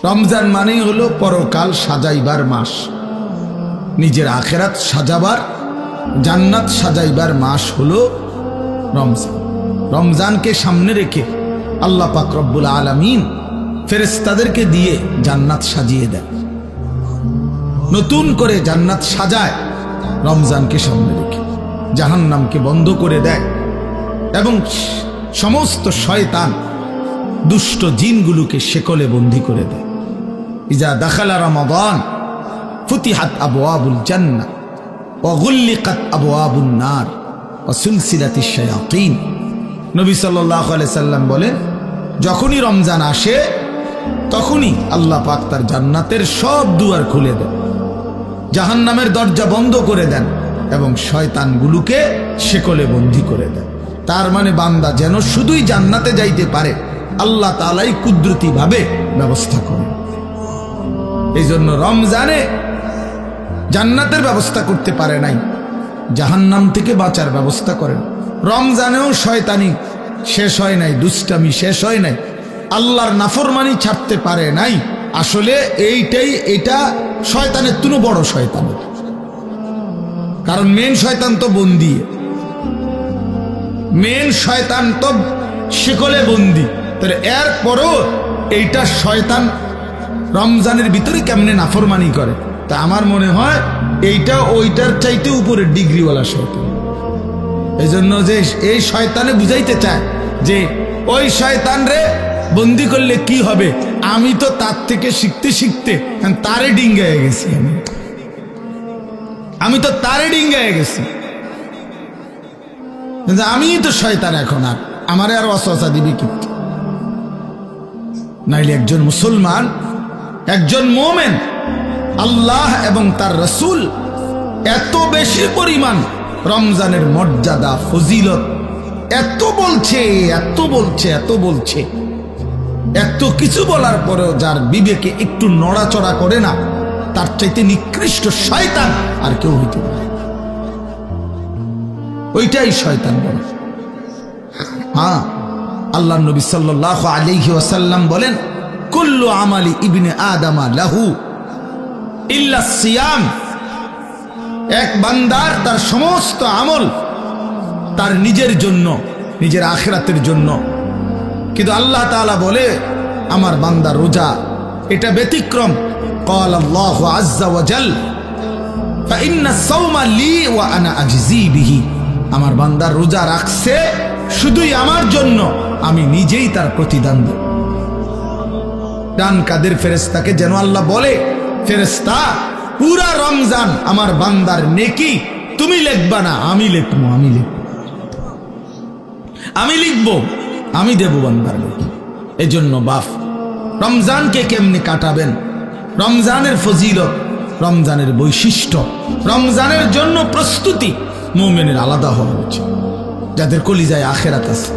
রমজান মানেই হলো পরকাল সাজাইবার মাস, নিজের আখেরাত সাজাবার, জান্নাত সাজাইবার মাস হলো রমজান। রমজানকে সামনে রেখে আল্লাহ পাক রব্বুল আলামিন ফেরেশতাদেরকে দিয়ে জান্নাত সাজিয়ে দেয়, নতুন করে জান্নাত সাজায় রমজানকে সামনে রেখে, জাহান্নামকে বন্ধ করে দেয় এবং সমস্ত শয়তান দুষ্ট জিনগুলোকে শেকলে বন্দী করে দেয়। ইজা দাখালা রমাদান ফুতিহাত আবওয়াবুল জান্নাহ ওয়া গুল্লিকাত আবওয়াবুন নার ওয়া সুলসিলাতিশ শায়াতিন। নবী সাল্লাল্লাহু আলাইহি সাল্লাম বলেন, যখনই রমজান আসে তখনই আল্লাহ পাক তার জান্নাতের সব দুয়ার খুলে দেন, জাহান্নামের দরজা বন্ধ করে দেন এবং শয়তানগুলোকে শেকলে বন্দী করে দেন। তার মানে বান্দা যেন শুধুই জান্নাতে যাইতে পারে আল্লাহ তাআলাই কুদরতি ভাবে ব্যবস্থা করেন। এই জন্য রমজানে জান্নাতের ব্যবস্থা করতে পারে নাই, জাহান্নাম থেকে বাঁচার ব্যবস্থা করেন। রমজানেও শয়তানি শেষ হয় নাই, দুষ্টামি শেষ হয় নাই, আল্লাহর নাফরমানি ছাড়তে পারে নাই। আসলে এটা শয়তানের তুনো বড় শয়তান, কারণ মেন শয়তান তো বন্দী, মেন শয়তান তো শিকলে বন্দী। তাহলে এরপরও এইটা শয়তান রমজানের ভিতরে কেমনে নাফরমানি করে, তা আমার মনে হয় এইটা ওইটার চাইতে উপরে ডিগ্রিওয়ালা শয়তান। এই জন্য যে এই শয়তানে বুঝাইতে চায় যে ওই শয়তান রে বন্দি করলে কি হবে, আমি তো তার থেকে শিখতে শিখতে তারে ডিঙ্গায় গেছি, আমি তো তারে ডিঙ্গায় গেছি, আমি তো শয়তান, এখন আর আমারে আর ওয়াসওয়াসা দিবি কি? নাইলে একজন মুসলমান, একজন মোমেন আল্লাহ এবং তার রাসূল এত বেশি পরিমাণ রমজানের মর্যাদা ফজিলত এত বলছে, এত বলছে, এত বলছে, এত কিছু বলার পরেও যার বিবেকে একটু নড়াচড়া করে না, তার চাইতে নিকৃষ্ট শয়তান আর কেউ হইতে পারে। ওইটাই শয়তান বলে। হ্যাঁ, আল্লাহ নবী সাল্লাল্লাহু আলাইহি ওয়াসাল্লাম বলেন, কুল্লু আমালি ইবনে আদামা লাহু ইল্লা সিয়াম। এক বান্দার তার সমস্ত আমল তার নিজের জন্য, নিজের আখিরাতের জন্য, কিন্তু আল্লাহ তাআলা বলে আমার বান্দা রোজা এটা ব্যতিক্রম। ক্বাল আল্লাহু আযজা ওয়া জাল ফাইন্না সাওমা লি ওয়া আনা আজজি বিহি। আমার বান্দা রোজা রাখছে শুধুই আমার জন্য, আমি নিজেই তার প্রতিদান দেব। ডান কাদের ফেরেশতাকে যেন আল্লাহ বলে, ফেরেশতা পুরা রমজান আমার বান্দার নেকি তুমি লিখবা না, আমি লিখবো, আমি লিখবো, আমি দেব বান্দার নেকি। এজন্য বাপ রমজানকে কেমনে কাটাবেন, রমজানের ফজিলত, রমজানের বৈশিষ্ট্য, রমজানের জন্য প্রস্তুতি মুমিনের আলাদা হওয়া উচিত। যাদের কলিজায় আখিরাত আছে,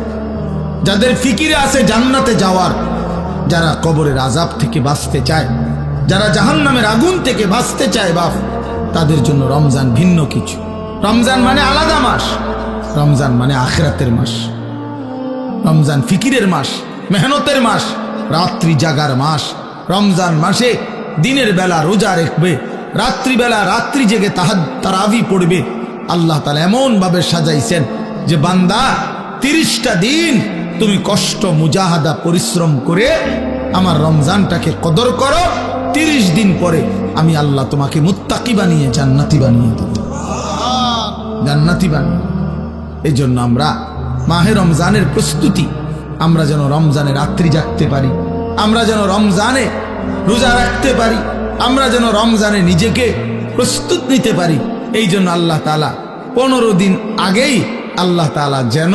যাদের ফিকিরে আছে জান্নাতে যাওয়ার, যারা কবরের আযাব থেকে বাঁচতে চায়, যারা জাহান্নামের আগুন থেকে বাঁচতে চায় বাপ, তাদের জন্য রমজান ভিন্ন কিছু। রমজান মানে আলাদা মাস, রমজান মানে আখিরাতের মাস, রমজান ফিকিরের মাস, মেহনতের মাস, রাত্রি জাগার মাস। রমজান মাসে দিনের বেলা রোজা রাখবে, রাত্রিবেলা রাত্রি জেগে তারাবি পড়বে। আল্লাহ তাআলা এমন ভাবে সাজাইছেন যে বান্দা 30টা দিন তুমি কষ্ট মুজাহাদা পরিশ্রম করে আমার রমজানটাকে কদর করো, 30 দিন পরে আমি আল্লাহ তোমাকে মুত্তাকি বানিয়ে জান্নাতি বানিয়ে দেব, জান্নাতি বানিয়ে। এই জন্য আমরা মাহে রমজানের প্রস্তুতি, আমরা যেন রমজানে রাত্রি জাগতে পারি, আমরা যেন রমজানে রোজা রাখতে পারি, আমরা যেন রমজানে নিজেকে প্রস্তুত নিতে পারি। এই জন্য আল্লাহ তাআলা 15 দিন আগেই আল্লাহ তাআলা যেন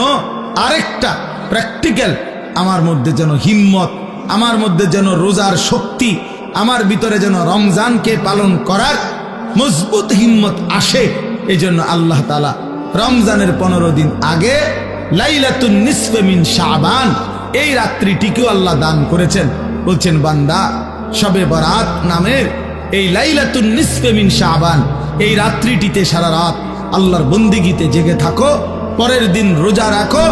আরেকটা প্র্যাকটিক্যাল আমার মধ্যে যেন হিম্মত, আমার মধ্যে যেন রোজার শক্তি, আমার ভিতরে যেন রমজানকে পালন করার মজবুত হিম্মত আসে। এই জন্য আল্লাহ তাআলা রমজানের 15 দিন আগে লাইলাতুন নিসফে মিন শাবান এই রাত্রিটিকেও আল্লাহ দান করেছেন। বলছেন বান্দা শবে বরাত নামের এই লাইলাতুন নিসফে মিন শাবান এই রাত্রিটিতে সারা রাত আল্লাহর বন্দিগিতে জেগে থাকো, পরের দিন রোজা রাখো,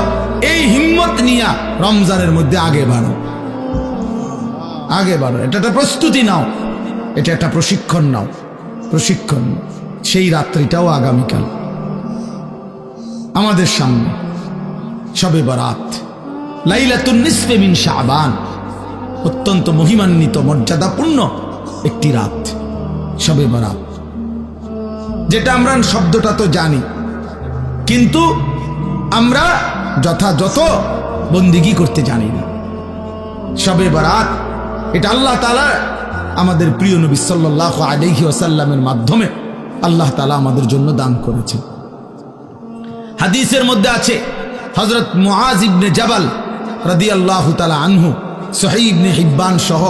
এই হিম্মত নিয়ে রমজানের মধ্যে আগে বাড়ো। আগে বাড়ো, এটা একটা প্রস্তুতি নাও, এটা একটা প্রশিক্ষণ নাও, প্রশিক্ষণ। সেই রাত্রিটাও আগামীকাল আমাদের সামনে, শবে বরাত, লাইলাতুন নিসফে মিন শাবান, অত্যন্ত মহিমান্বিত মর্যাদাপূর্ণ একটি রাত শবে বরাত, যেটা আমরা শব্দটা তো জানি, কিন্তু আমরা যথাযথ বন্দিগি করতে জানি না। শবে বরাত এটা আল্লাহ তাআলা আমাদের প্রিয় নবী সাল্লাল্লাহু আলাইহি ওয়াসাল্লামের মাধ্যমে আল্লাহ তাআলা আমাদের জন্য দান করেছে। হাদিসের মধ্যে আছে হযরত মুআজ ইবনে জাবাল রাদিয়াল্লাহু তাআলা আনহু, সহিহ ইবনে হিব্বান সহ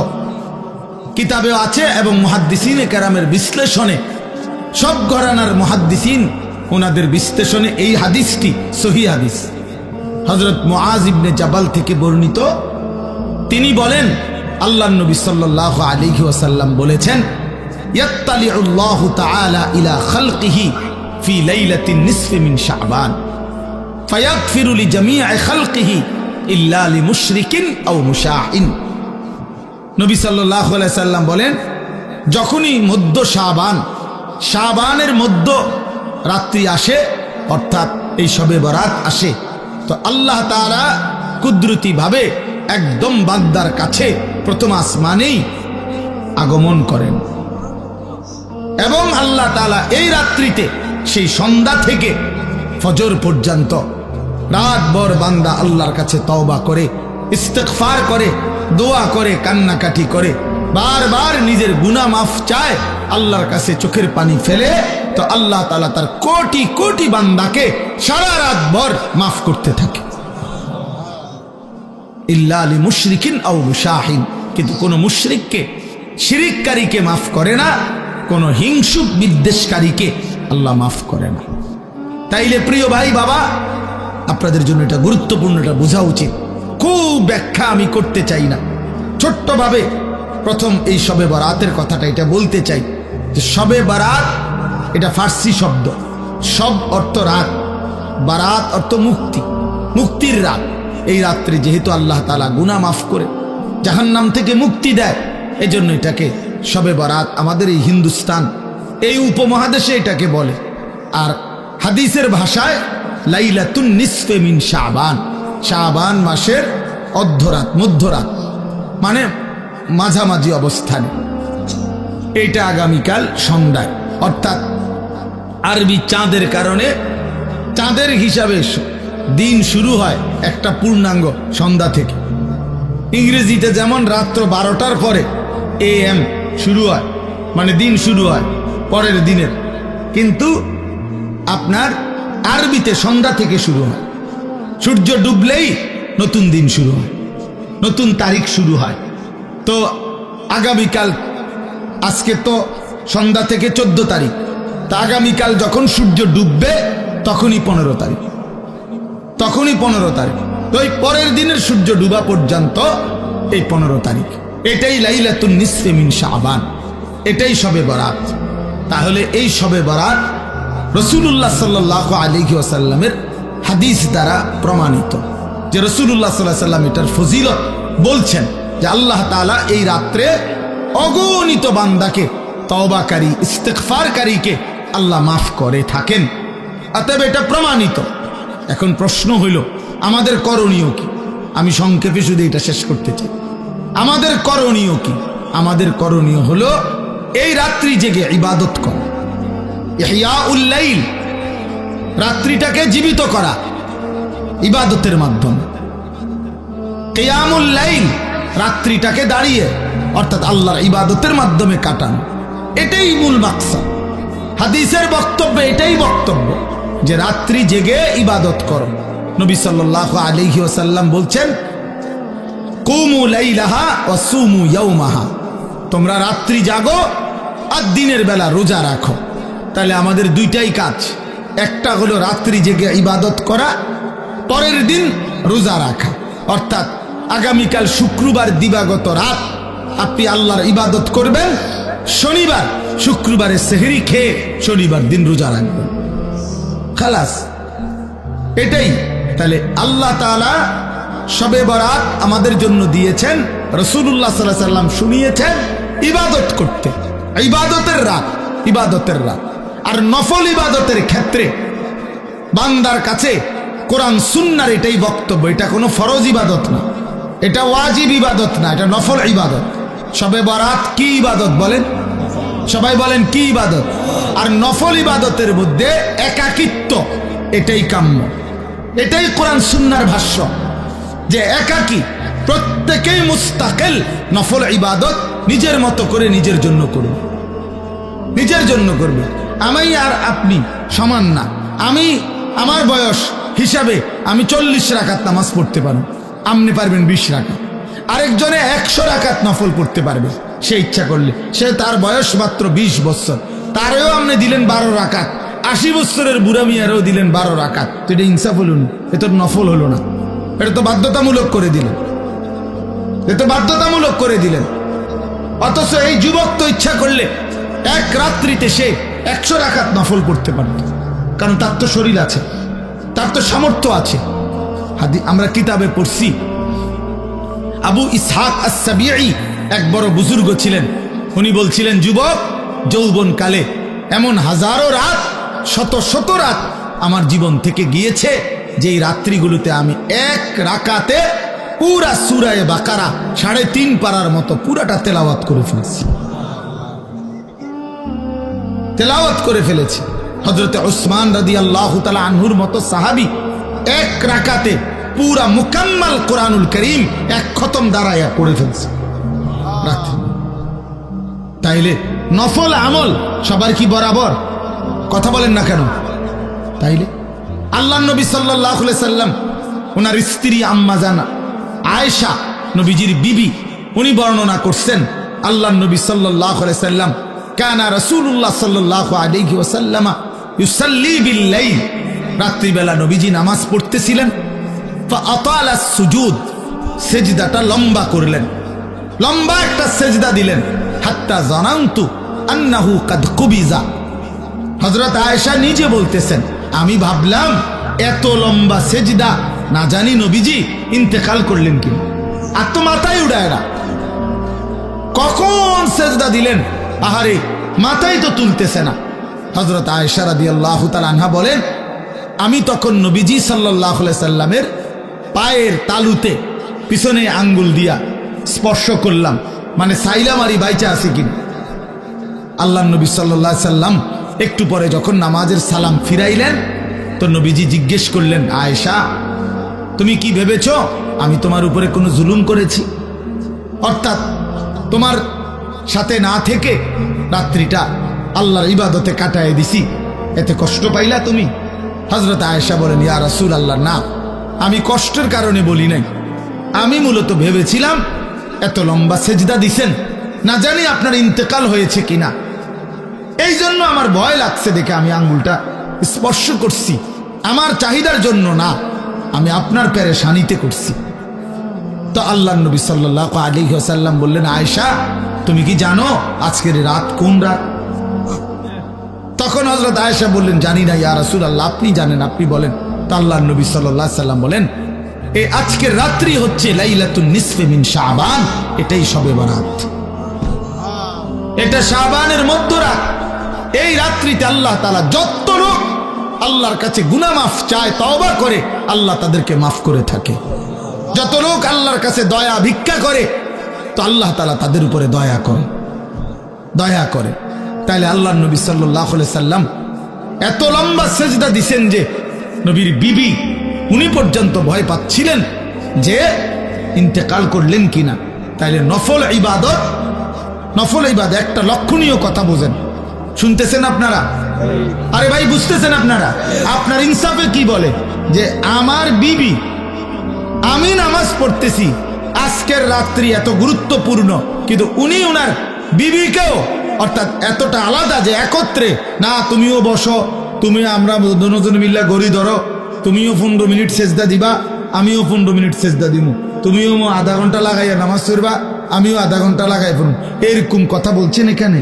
কিতাবে আছে, এবং মুহাদ্দিসিনে কেরামের বিশ্লেষণে, সব ঘরানার মুহাদ্দিসিন ওনাদের বিশ্লেষণে এই হাদিসটি সহিহ হাদিস। হযরত মুআজ ইবনে জাবাল থেকে বর্ণিত, তিনি বলেন আল্লাহর নবী সাল্লাল্লাহু আলাইহি ওয়াসাল্লাম বলেছেন, ইয়াত্তালিউল্লাহু তাআলা ইলা খালকিহি ফি লাইলাতিন নিসফি মিন শাবান ফায়াগফিরু লিজামিই খালকিহি ইল্লা লিমুশরিকিন আও মুশাহিন। নবী সাল্লাল্লাহু আলাইহি সাল্লাম বলেন, যখনই মধ্য শাবান, শাবানের মধ্য রাত্রি আসে, অর্থাৎ এই শবে বরাত আসে, তো আল্লাহ তাআলা কুদরতি ভাবে একদম বান্দার কাছে প্রথম আসমানেই আগমন করেন, এবং আল্লাহ তাআলা এই রাত্রিতে সেই সন্ধ্যা থেকে ফজর পর্যন্ত রাতভর বান্দা আল্লাহর কাছে তওবা করে, ইস্তিগফার করে, দোয়া করে, কান্নাকাটি করে, বারবার নিজের গুনাহ মাফ চায়, আল্লাহর কাছে চোখের পানি ফেলে, তো আল্লাহ তাআলা তার কোটি কোটি বান্দাকে সারা রাতভর মাফ করতে থাকে। ইল্লা লিমুশরিকিন আও মুশাহিন, কিন্তু কোন মুশরিককে, শিরিককারীকে মাফ করে না, কোন হিংসুক বিদ্বেষকারীকে আল্লাহ মাফ করে না। তাইলে প্রিয় ভাই বাবা, আপনাদের জন্য এটা গুরুত্বপূর্ণ, এটা বোঝা উচিত। খুব ব্যাখ্যা আমি করতে চাই না, ছোট্টভাবে প্রথম এই শবে বরাতের কথাটা এটা বলতে চাই যে শবে বরাত এটা ফার্সি শব্দ, সব অর্থ রাত, বারাত অর্থ মুক্তি, মুক্তির রাত। এই রাত্রে যেহেতু আল্লাহ তাআলা গুনাহ মাফ করে জাহান্নাম থেকে মুক্তি দেয়, এজন্য এটাকে শবে বরাত আমাদের এই হিন্দুস্তান, এই উপমহাদেশে এটাকে বলে। আর হাদিসের ভাষায় লাইলাতুন নিসফে মিন শাবান, শাবান মাসের অর্ধরাত, মধ্যরাত, মানে মাঝামাঝি অবস্থানে। এইটা আগামীকাল সন্ধ্যায়, অর্থাৎ আরবি চাঁদের কারণে, চাঁদের হিসাবে দিন শুরু হয় একটা পূর্ণাঙ্গ সন্ধ্যা থেকে। ইংরেজিতে যেমন রাত্র 12টার পরে AM শুরু হয়, মানে দিন শুরু হয় পরের দিনের, কিন্তু আপনার আরবিতে সন্ধ্যা থেকে শুরু হয়। সূর্য ডুবলেই নতুন দিন শুরু হয়, নতুন তারিখ শুরু হয়। তো আগামীকাল, আজকে তো সন্ধ্যা থেকে 14 তারিখ, তা আগামীকাল যখন সূর্য ডুববে তখনই 15 তারিখ, তখনই 15 তারিখ। তো এই পরের দিনের সূর্য ডুবা পর্যন্ত এই 15 তারিখ, এটাই লাইলাতুন নিসফে মিন শাবান, এটাই শবে বরাত। তাহলে এই শবে বরাত রাসূলুল্লাহ সাল্লাল্লাহু আলাইহি ওয়াসাল্লামের হাদিস দ্বারা প্রমাণিত, যে রাসূলুল্লাহ সাল্লাল্লাহু আলাইহি ওয়াসাল্লাম এটার ফজিলত বলছেন, যে আল্লাহ তাআলা এই রাত্রে অগণিত বান্দাকে, তওবাকারী, ইস্তিগফারকারীকে আল্লাহ মাফ করে থাকেন। অতএব এটা প্রমাণিত। এখন প্রশ্ন হইল, আমাদের করণীয় কি? আমি সংক্ষেপে শুধু এটা শেষ করতে চাই। আমাদের করণীয় কি? আমাদের করণীয় হলো এই রাত্রি জেগে ইবাদত করা, ইহয়াউল লাইল, রাত্রিটাকে জীবিত করা ইবাদতের মাধ্যমে। কিয়ামুল লাইল, রাত্রিটাকে দাঁড়িয়ে অর্থাৎ আল্লাহর ইবাদতের মাধ্যমে কাটানো, এটাই মূল মাকসাদ। হাদিসের বক্তব্য এটাই বক্তব্য, যে রাত্রি জেগে ইবাদত করো। নবী সাল্লাল্লাহু আলাইহি ওয়াসাল্লাম বলছেন, কুমু লাইলাহা ওয়া সুমু ইয়াওমাহা, তোমরা রাত্রি জাগো আর দিনের বেলা রোজা রাখো। তাহলে আমাদের দুইটাই কাজ, একটা হলো রাত্রি জেগে ইবাদত করা, পরের দিন রোজা রাখা। অর্থাৎ আগামীকাল শুক্রবার দিবাগত রাত আপনি আল্লাহর ইবাদত করবেন, শনিবার শুক্রবারের সেহরি খেয়ে শনিবার দিন রোজা রাখবেন, খালাস, এটাই। তাহলে আল্লাহ তাআলা শবে বরাত আমাদের জন্য দিয়েছেন রাসূলুল্লাহ সাল্লাল্লাহু আলাইহি সাল্লাম শুনিয়েছেন ইবাদত করতে, ইবাদতের রাত। আর নফল ইবাদতের ক্ষেত্রে বান্দার কাছে কোরআন সুন্নাহর এটাই বক্তব্য, এটা কোনো ফরজ ইবাদত না, এটা ওয়াজিব ইবাদত না, এটা নফল ইবাদত। শবে বরাত কি ইবাদত বলেন? সবাই বলেন কি ইবাদত? আর নফল ইবাদতের মধ্যে একাকিত্ব, এটাই কাম্য, এটাই কোরআন সুন্নাহর ভাষ্য, যে একাকী প্রত্যেকেই মুস্তাকিল নফল ইবাদত নিজের মতো করে নিজের জন্য করবে, নিজের জন্য করবে। আমি আর আপনি সমান না। আমি আমার বয়স হিসাবে আমি 40 রাকাত নামাজ পড়তে পারবো, আপনি পারবেন 20 রাকাত। আরেকজনে 100 রাকাত নফল পড়তে পারবে সে ইচ্ছা করলে। সে তার বয়স মাত্র 20 বছর, তারেও আপনি দিলেন 12 রাকাত। 80 বছরের বুড়া মিয়ারও দিলেন 12 রাকাত। তো এটা ইনসাফ হলো না, এটা নফল হলো না, এটা তো বাধ্যতামূলক করে দিলেন, এটা বাধ্যতামূলক করে দিলেন। অথচ এই যুবক তো ইচ্ছা করলে এক রাত্রিতে সে 100 রাকাত নফল করতে পারত, কারণ তার তো শরীর আছে, তার তো সামর্থ্য আছে। আমরা কিতাবে পড়ছি আবু ইসহাক আস-সাবিঈ এক বড় বুজুর্গ ছিলেন। উনি বলছিলেন, যুবক যৌবন কালে এমন হাজারো রাত, শত শত রাত আমার জীবন থেকে গিয়েছে, যে এই রাত্রিগুলোতে আমি এক রাকাতে পুরা সূরা বাকারা 3.5 পারার মতো পুরাটা তেলাওয়াত করে ফেলেছি, তেলাওয়াত করে ফেলেছি। হযরতে উসমান রাদিয়াল্লাহু তাআলা আনহুর মতো সাহাবী এক রাকাতে পুরা মুকাম্মাল কোরআনুল কারীম এক খতম দাঁড়ায়া পড়ে ফেলছে রাতে। তাইলে নফল আমল সবার কি বরাবর? কথা বলেন না কেন? তাইলে আল্লাহর নবী সাল্লাল্লাহু আলাইহি সাল্লাম, ওনার স্ত্রী আম্মা জান আয়েশা, নবীজির বিবি, উনি বর্ণনা করছেন আল্লাহর নবী সাল্লাল্লাহু আলাইহি সাল্লাম কানা রাসূলুল্লাহ সাল্লাল্লাহু আলাইহি ওয়াসাল্লাম ইউসাল্লি বিল লাইল, রাত্রিবেলা নবীজি নামাজ পড়তেছিলেন। ফাআতালা সুজুদ, সেজদাটা লম্বা করলেন, লম্বা একটা সেজদা দিলেন। হাত্তা জানান্তু আন্নাহু কাদ কুবিজা, হযরত আয়েশা নিজে বলতেছেন, আমি ভাবলাম এত লম্বা সেজদা, না জানি নবীজি ইন্তেকাল করলেন কিনা। আর তো মাথায় উড়ায় না, কখন সেজদা দিলেন, আহারে মাথায় তো তুলতেছে না। হযরত আয়েশা রাদিয়াল্লাহু তাআলা আনহা বলেন, আমি তখন নবীজি সাল্লাল্লাহু আলাইহি সাল্লামের পায়ের তালুতে পিছনে আঙ্গুল দিয়া স্পর্শ করলাম, মানে সাইলাম আরি বাইচা আছে কিনা। আল্লাহর নবী সাল্লাল্লাহু আলাইহি সাল্লাম একটু পরে যখন নামাজের সালাম ফিরাইলেন, তো নবীজি জিজ্ঞেস করলেন, আয়েশা তুমি কি ভেবেছ আমি তোমার উপরে কোনো জুলুম করেছি? অর্থাৎ তোমার সাথে না থেকে রাত্রিটা আল্লাহর ইবাদতে কাটায় দিছি, এতে কষ্ট পাইলা তুমি? হযরত আয়েশা বলেন, ইয়া রাসূলুল্লাহ, না, আমি কষ্টের কারণে বলি নাই, আমি মূলত ভেবেছিলাম এত লম্বা সেজদা দিছেন, না জানি আপনার ইন্তেকাল হয়েছে কিনা, এই জন্য আমার ভয় লাগছে দেখে আমি আঙ্গুলটা স্পর্শ করছি, আমার চাহিদার জন্য না, আমি আপনার পেরেশানিতে করছি। তো আল্লাহর নবী সাল্লাল্লাহু আলাইহি ওয়াসাল্লাম বললেন, আয়েশা তুমি কি জানো আজকের রাত কোন রাত? তখন হযরত আয়েশা বললেন, জানি না ইয়া রাসূলুল্লাহ, আপনি জানেন, আপনি বলেন। তো আল্লাহর নবী সাল্লাল্লাহু আলাইহি ওয়াসাল্লাম বলেন, এই আজকের রাত্রি হচ্ছে লাইলাতুন নিসফে মিন শাবান, এটাই শবে বরাত, এটা শাবানের মধ্যরাত। এই রাত্রিতে আল্লাহ তাআলা যত লোক আল্লাহর কাছে গুনাহ মাফ চায়, তওবা করে, আল্লাহ তাদেরকে মাফ করে থাকে। যত লোক আল্লাহর কাছে দয়া ভিক্ষা করে, তো আল্লাহ তাআলা তাদের উপরে দয়া করে, দয়া করে। তাইলে আল্লাহর নবী সাল্লাল্লাহু আলাইহি সাল্লাম এত লম্বা সেজদা দিছেন যে নবীর বিবি উনি পর্যন্ত ভয় পাচ্ছিলেন যে ইন্তেকাল করলেন কিনা। তাইলে নফল ইবাদত, নফল ইবাদত একটা লক্ষণীয় কথা বোঝেন, শুনতেছেন আপনারা? আরে ভাই বুঝতেছেন আপনারা? আপনার ইনসাফে কি বলে যে আমার বিবি, আমি নামাজ পড়তেছি, আজকের রাত্রি এত গুরুত্বপূর্ণ, কিন্তু উনি ওনার বিবিকেও, অর্থাৎ এতটা আলাদা যে একত্রে না, তুমিও বসো, তুমি আমরা দুজনে মিল্লা গড়ি ধরো, তুমিও 15 মিনিট সেজদা দিবা, আমিও 15 মিনিট সেজদা দিব, তুমিও আধা ঘন্টা লাগাইয়া নামাজ পড়বা, আমিও আধা ঘন্টা লাগাই পড়ব, এরকম কথা বলছেন এখানে।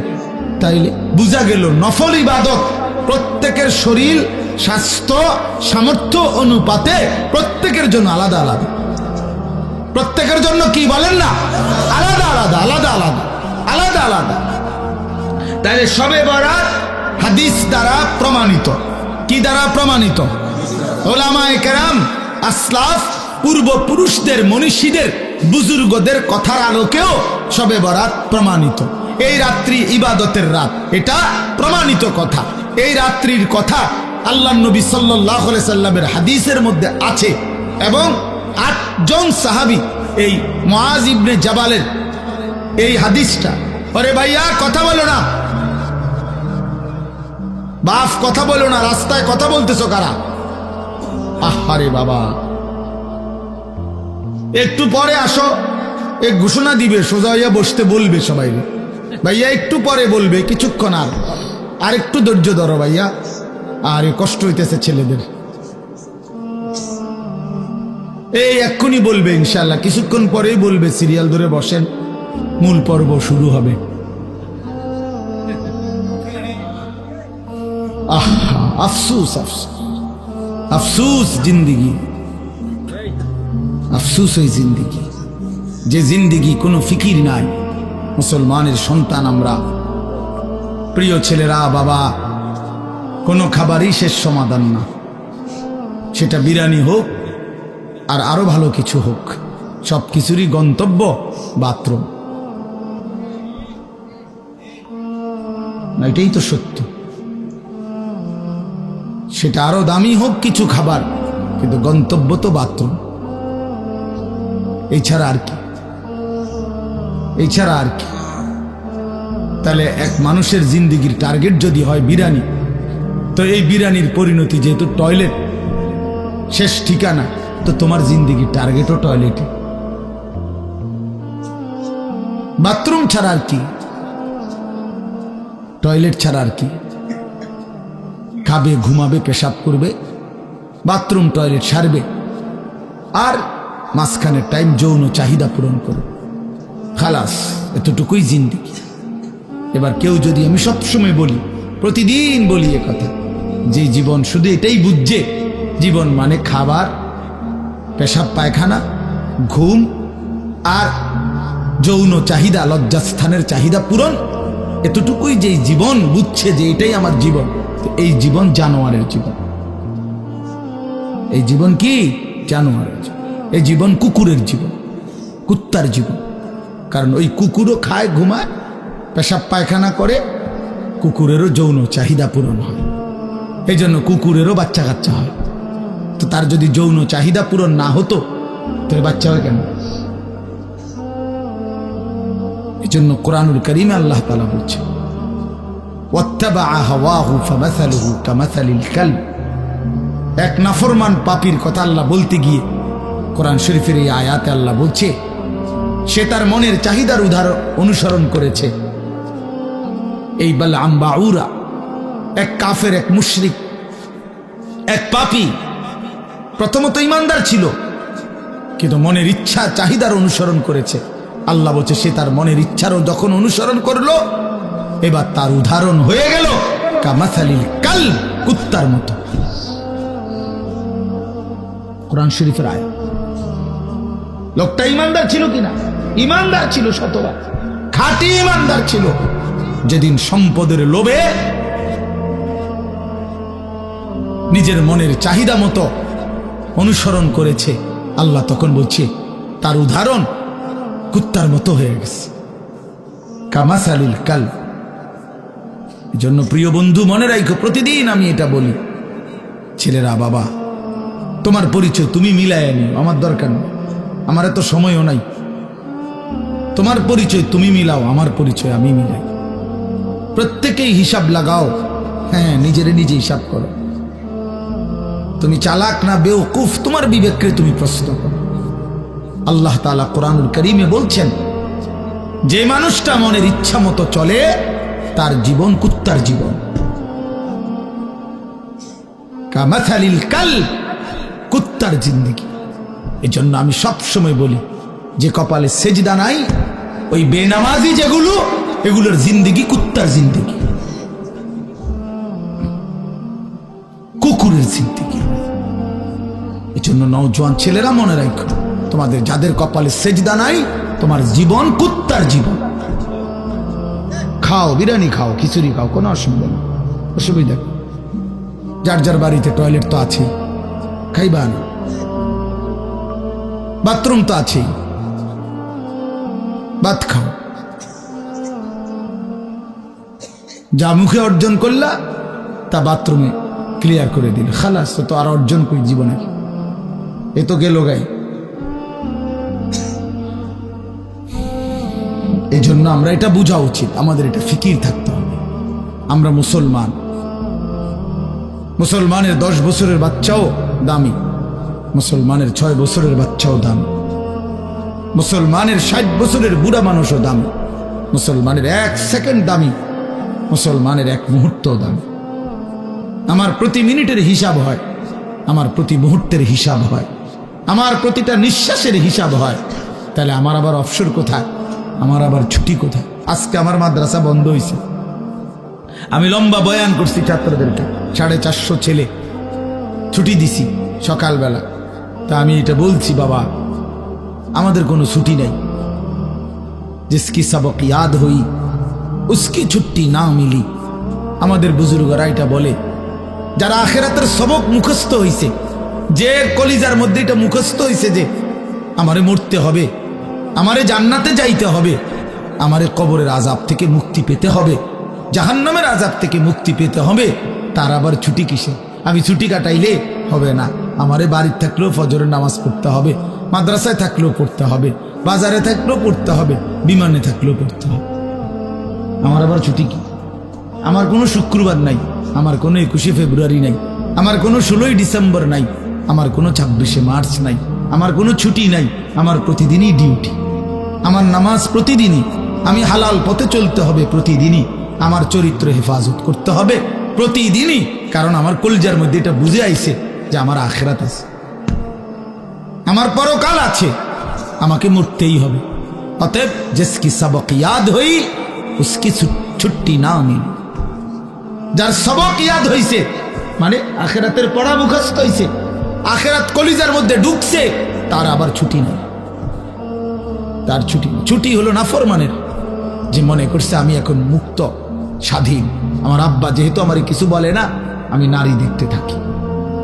তাইলে বুঝা গেল নফল ইবাদত প্রত্যেকের শরীর স্বাস্থ্য সামর্থ্য অনুপাতে প্রত্যেকের জন্য আলাদা আলাদা। প্রত্যেকের জন্য কি বলেন না, আলাদা আলাদা আলাদা আলাদা আলাদা আলাদা। তাহলে শবে বরাত হাদিস দ্বারা প্রমাণিত। কি দ্বারা প্রমাণিত? উলামায়ে কেরাম, আসলাফ, পূর্বপুরুষদের, মনীষীদের, বুজুর্গদের কথার আলোকেও শবে বরাত প্রমাণিত। এই রাত্রি ইবাদতের রাত, এটা প্রমাণিত কথা। এই রাত্রির কথা আল্লাহর নবী সাল্লাল্লাহু আলাইহি সাল্লামের হাদিসের মধ্যে আছে এবং 8 জন সাহাবী এই মুআজ ইবনে জাবালের এই হাদিসটা, আরে ভাইয়া কথা বলো না, বাপ কথা বলো না, রাস্তায় কথা বলতেছো কারা? আহারে বাবা, একটু পরে আসো, এক ঘোষণা দিবে, সোজা হইয়া বসতে বলবে সবাই, ভাইয়া একটু পরে বলবে, কিছুক্ষণ আর একটু ধৈর্য ধরো ভাইয়া, আরে কষ্ট হইতেছে ছেলেদের, এই এক্ষুনি বলবে ইনশাআল্লাহ, কিছুক্ষণ পরেই বলবে, সিরিয়াল ধরে বসেন, মূল পর্ব শুরু হবে। আফসুস আফসুস আফসুস জিন্দিগি, আফসুস ওই জিন্দিগি, যে জিন্দিগি কোনো ফিকির নাই। মুসলমানের সন্তান আমরা, প্রিয় ছেলেরা, বাবা, কোনো খাবারই শেষ সমাধান না, সেটা বিরিয়ানি হোক আর আরো ভালো কিছু হোক, সব কিছুরই গন্তব্য বাথরুম। এটাই তো সত্য। সেটা আরো দামি হোক কিছু খাবার, কিন্তু গন্তব্য তো বাথরুম। এছাড়া আর কি, এছাড়া আর কি? তাহলে এক মানুষের জিন্দিগির টার্গেট যদি হয় বিরিয়ানি, তো এই বিরিয়ানির পরিণতি যেহেতু টয়লেট শেষ ঠিকানা, তো তোমার জিন্দিগির টার্গেটও টয়লেটে। বাথরুম ছাড়া আর কি, টয়লেট ছাড়া আর কি? খাবে, ঘুমাবে, পেশাব করবে, বাথরুম টয়লেট সারবে, আর মাঝখানে টাইম যৌন চাহিদা পূরণ করবে, খালাস, এতটুকুই জিন্দিগি। এবার কেউ যদি, আমি সবসময় বলি, প্রতিদিন বলি এ কথা, যে জীবন শুধু এটাই বুঝছে, জীবন মানে খাবার, পেশাব পায়খানা, ঘুম আর যৌন চাহিদা, লজ্জাস্থানের চাহিদা পূরণ, এতটুকুই যে জীবন বুঝছে যে এটাই আমার জীবন, এই জীবন জানোয়ারের জীবন। এই জীবন কি? জানোয়ারের জীবন। এই জীবন কুকুরের জীবন, কুত্তার জীবন। কারণ ওই কুকুরও খায়, ঘুমায়, পেশাব পায়খানা করে, কুকুরেরও যৌন চাহিদা পূরণ হয়, এই জন্য কুকুরেরও বাচ্চা কাচ্চা হয়। তো তার যদি যৌন চাহিদা পূরণ না হতো, তাহলে বাচ্চা হয় কেন? এই জন্য কোরআনুল কারীমে আল্লাহ তাআলা বলছে, ওয়াত্তাবাআ হাওয়াহু ফামাসালুহু কামাসালিল কালব। এক নাফরমান পাপীর কথা আল্লাহ বলতে গিয়ে কোরআন শরীফের এই আয়াতে আল্লাহ বলছে, সে তার মনের চাহিদার অনুসরণ করেছে। এই বালআম বাউরা, এক কাফের, এক মুশরিক, এক পাপী, প্রথমত ইমানদার ছিল, কিন্তু মনের ইচ্ছা চাহিদার অনুসরণ করেছে। আল্লাহ বলছে, সে তার মনের ইচ্ছারও যখন অনুসরণ করলো, এবার তার উদাহরণ হয়ে গেল কামাসালিল কালব, কুত্তার মতো। কোরআন শরীফের আয়াত। লোকটা ইমানদার ছিল কিনা? ইমানদার ছিল, শতবার খাঁটি ইমানদার ছিল। যেদিন সম্পদের লোভে নিজের মনের চাহিদা মতো অনুসরণ করেছে, আল্লাহ তখন বলছে তার উদাহরণ কুত্তার মতো হয়ে গেছে, কামাসালিল কালব। এজন্য প্রিয় বন্ধু, মনে রাখো, প্রতিদিন আমি এটা বলি, ছেলেরা, বাবা, তোমার পরিচয় তুমি মিলায় নিও, আমার দরকার নেই, আমার এত সময়ও নাই। তোমার পরিচয় তুমি মিলাও, আমার পরিচয় আমি মিলাই। প্রত্যেকেই হিসাব লাগাও, হ্যাঁ, নিজেরে নিজে হিসাব করো। তুমি চালাক না বেওকুফ, তোমার বিবেককে তুমি প্রশ্ন করো। আল্লাহ তাআলা কোরআনুল কারীমে বলছেন, যে মানুষটা মনের ইচ্ছা মতো চলে, তার জীবন কুত্তার জীবন। কামাসালিল কালব, কুত্তার জিন্দেগি। এজন্য আমি সব সময় বলি, যে কপালে সেজদা নাই, ওই বেনামাজি যেগুলো, এগুলোর জিন্দেগি কুত্তার জিন্দেগি, কুকুরের জিন্দেগি। এজন্য নওজোয়ান ছেলেরা মনে রাখো, তোমাদের যাদের কপালে সেজদা নাই, তোমার জীবন কুত্তার জীবন। খাও, বিরিয়ানি খাও, খিচুড়ি খাও, কোনো অসুবিধা নেই, অসুবিধা। যার যার বাড়িতে টয়লেট তো আছে, খাইবা না, বাথরুম তো আছেই, ভাত খাও। যা মুখে অর্জন করলা তা বাথরুমে ক্লিয়ার করে দিল, খালাস। তো আর অর্জন করি জীবনে, এ তো গেল গাই। এই জন্য আমরা এটা বোঝা উচিত, আমাদের এটা ফিকির থাকতে হবে। আমরা মুসলমান, মুসলমানের 10 বছরের বাচ্চাও দামি, মুসলমানের 6 বছরের বাচ্চাও দামি, মুসলমানের 60 বছরের বুড়া মানুষও দামি, মুসলমানের 1 সেকেন্ড দামি, মুসলমানের 1 মুহূর্ত দামি। আমার প্রতি মিনিটের হিসাব হয়, আমার প্রতি মুহূর্তের হিসাব হয়, আমার প্রতিটা নিঃশ্বাসের হিসাব হয়। তাহলে আমার আবার অবসর কোথায়, আমার আবার ছুটি কোথায়? আজকে আমার মাদ্রাসা বন্ধ হয়েছে, আমি লম্বা বয়ান করছি ছাত্রদেরকে, 450 ছেলে ছুটি দিছি সকালবেলা। তা আমি এটা বলছি, বাবা আমাদের কোনো ছুটি নেই, জিসকি সবক ইয়াদ হই উসকি ছুটি না মিলি। আমাদের বুজুর্গরা এটা বলে, যারা আখিরাতের সবক মুখস্থ হইছে, যে কলিজার মধ্যে এটা মুখস্থ হইছে যে আমারে মরতে হবে, আমারে জান্নাতে যাইতে হবে, আমারে কবরের আযাব থেকে মুক্তি পেতে হবে, জাহান্নামের আযাব থেকে মুক্তি পেতে হবে, তার আবার ছুটি কিসে? আমি ছুটি কাটাইলে হবে না, আমারে বাড়িতে থাকলেও ফজরের নামাজ পড়তে হবে, মাদ্রাসায় থাকলেও পড়তে হবে, বাজারে থাকলেও পড়তে হবে, বিমানে থাকলেও পড়তে হবে। আমার আবার ছুটি কি? আমার কোনো শুক্রবার নাই, আমার কোনো 21শে ফেব্রুয়ারি নাই, আমার কোনো 16ই ডিসেম্বর নাই, আমার কোনো 26শে মার্চ নাই, আমার কোনো ছুটি নাই। আমার প্রতিদিনই ডিউটি, আমার নামাজ প্রতিদিনই, আমি হালাল পথে চলতে হবে প্রতিদিনই, আমার চরিত্র হেফাজত করতে হবে প্রতিদিনই, কারণ আমার কলিজার মধ্যে এটা বুঝে আইছে যে আমার আখিরাত আছে, আমার পরকাল আছে, আমাকে মরতেই হবে। অতএব জিসকি সবক ইয়াদ হই উসকি ছুটি না মিলি। যার সবক ইয়াদ হইছে মানে আখিরাতের পড়া মুখস্থ হইছে, আখিরাত কলিজার মধ্যে ঢুকছে, তার আবার ছুটি নেই, তার ছুটি। ছুটি হলো নাফরমানের, যে মনে করছে আমি এখন মুক্ত স্বাধীন, আমার আব্বা যেহেতু আমার কিছু বলে না, আমি নারী দেখতে থাকি,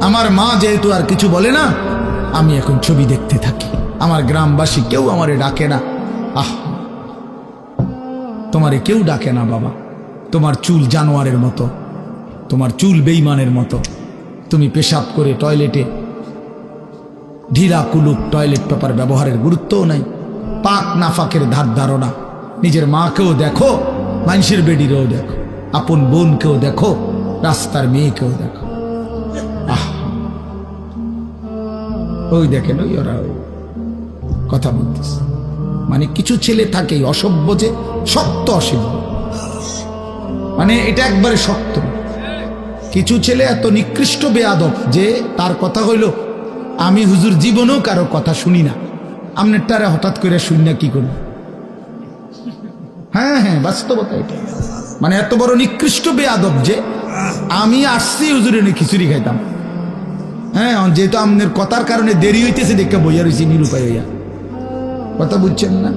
আমার মা যেহেতু আর কিছু বলে না, আমি এখন ছবি দেখতে থাকি, আমার গ্রামবাসী কেউ আমারে ডাকে না। আহ, তোমারে কেউ ডাকে না বাবা, তোমার চুল জানোয়ারের মতো, তোমার চুল বেঈমানের মতো, তুমি পেশাব করে টয়লেটে ঢিলা কুলুক টয়লেট পেপার ব্যবহারের গুরুত্বও নাই, পাক নাফাকের ধার ধারণা। নিজের মাকেও দেখো, মানুষের বেডিরেও দেখো, আপন বোনকেও দেখো, রাস্তার মেয়েকেও দেখো। আহ, ওই দেখেন, ওই ওরা কথা বলতেছে। মানে কিছু ছেলে থাকেই অসভ্য, যে শক্ত অসভ্য, মানে এটা একবারে শক্ত। কিছু ছেলে এত নিকৃষ্ট বেয়াদব যে তার কথা হইল, আমি হুজুর জীবনেও কারো কথা শুনি না, আমনেরটারে হঠাৎ করে শুনি না কি করব? হ্যাঁ হ্যাঁ, বাস্তবতা এটা। মানে এত বড় নিকৃষ্ট বেয়াদব যে আমি আসছি হুজুরে খিচুড়ি খাইতাম, হ্যাঁ, যেহেতু আমনের কথার কারণে দেরি হইতেছে দেখে বইয়া রয়েছি নিরুপায় হইয়া। কথা বুঝছেন না?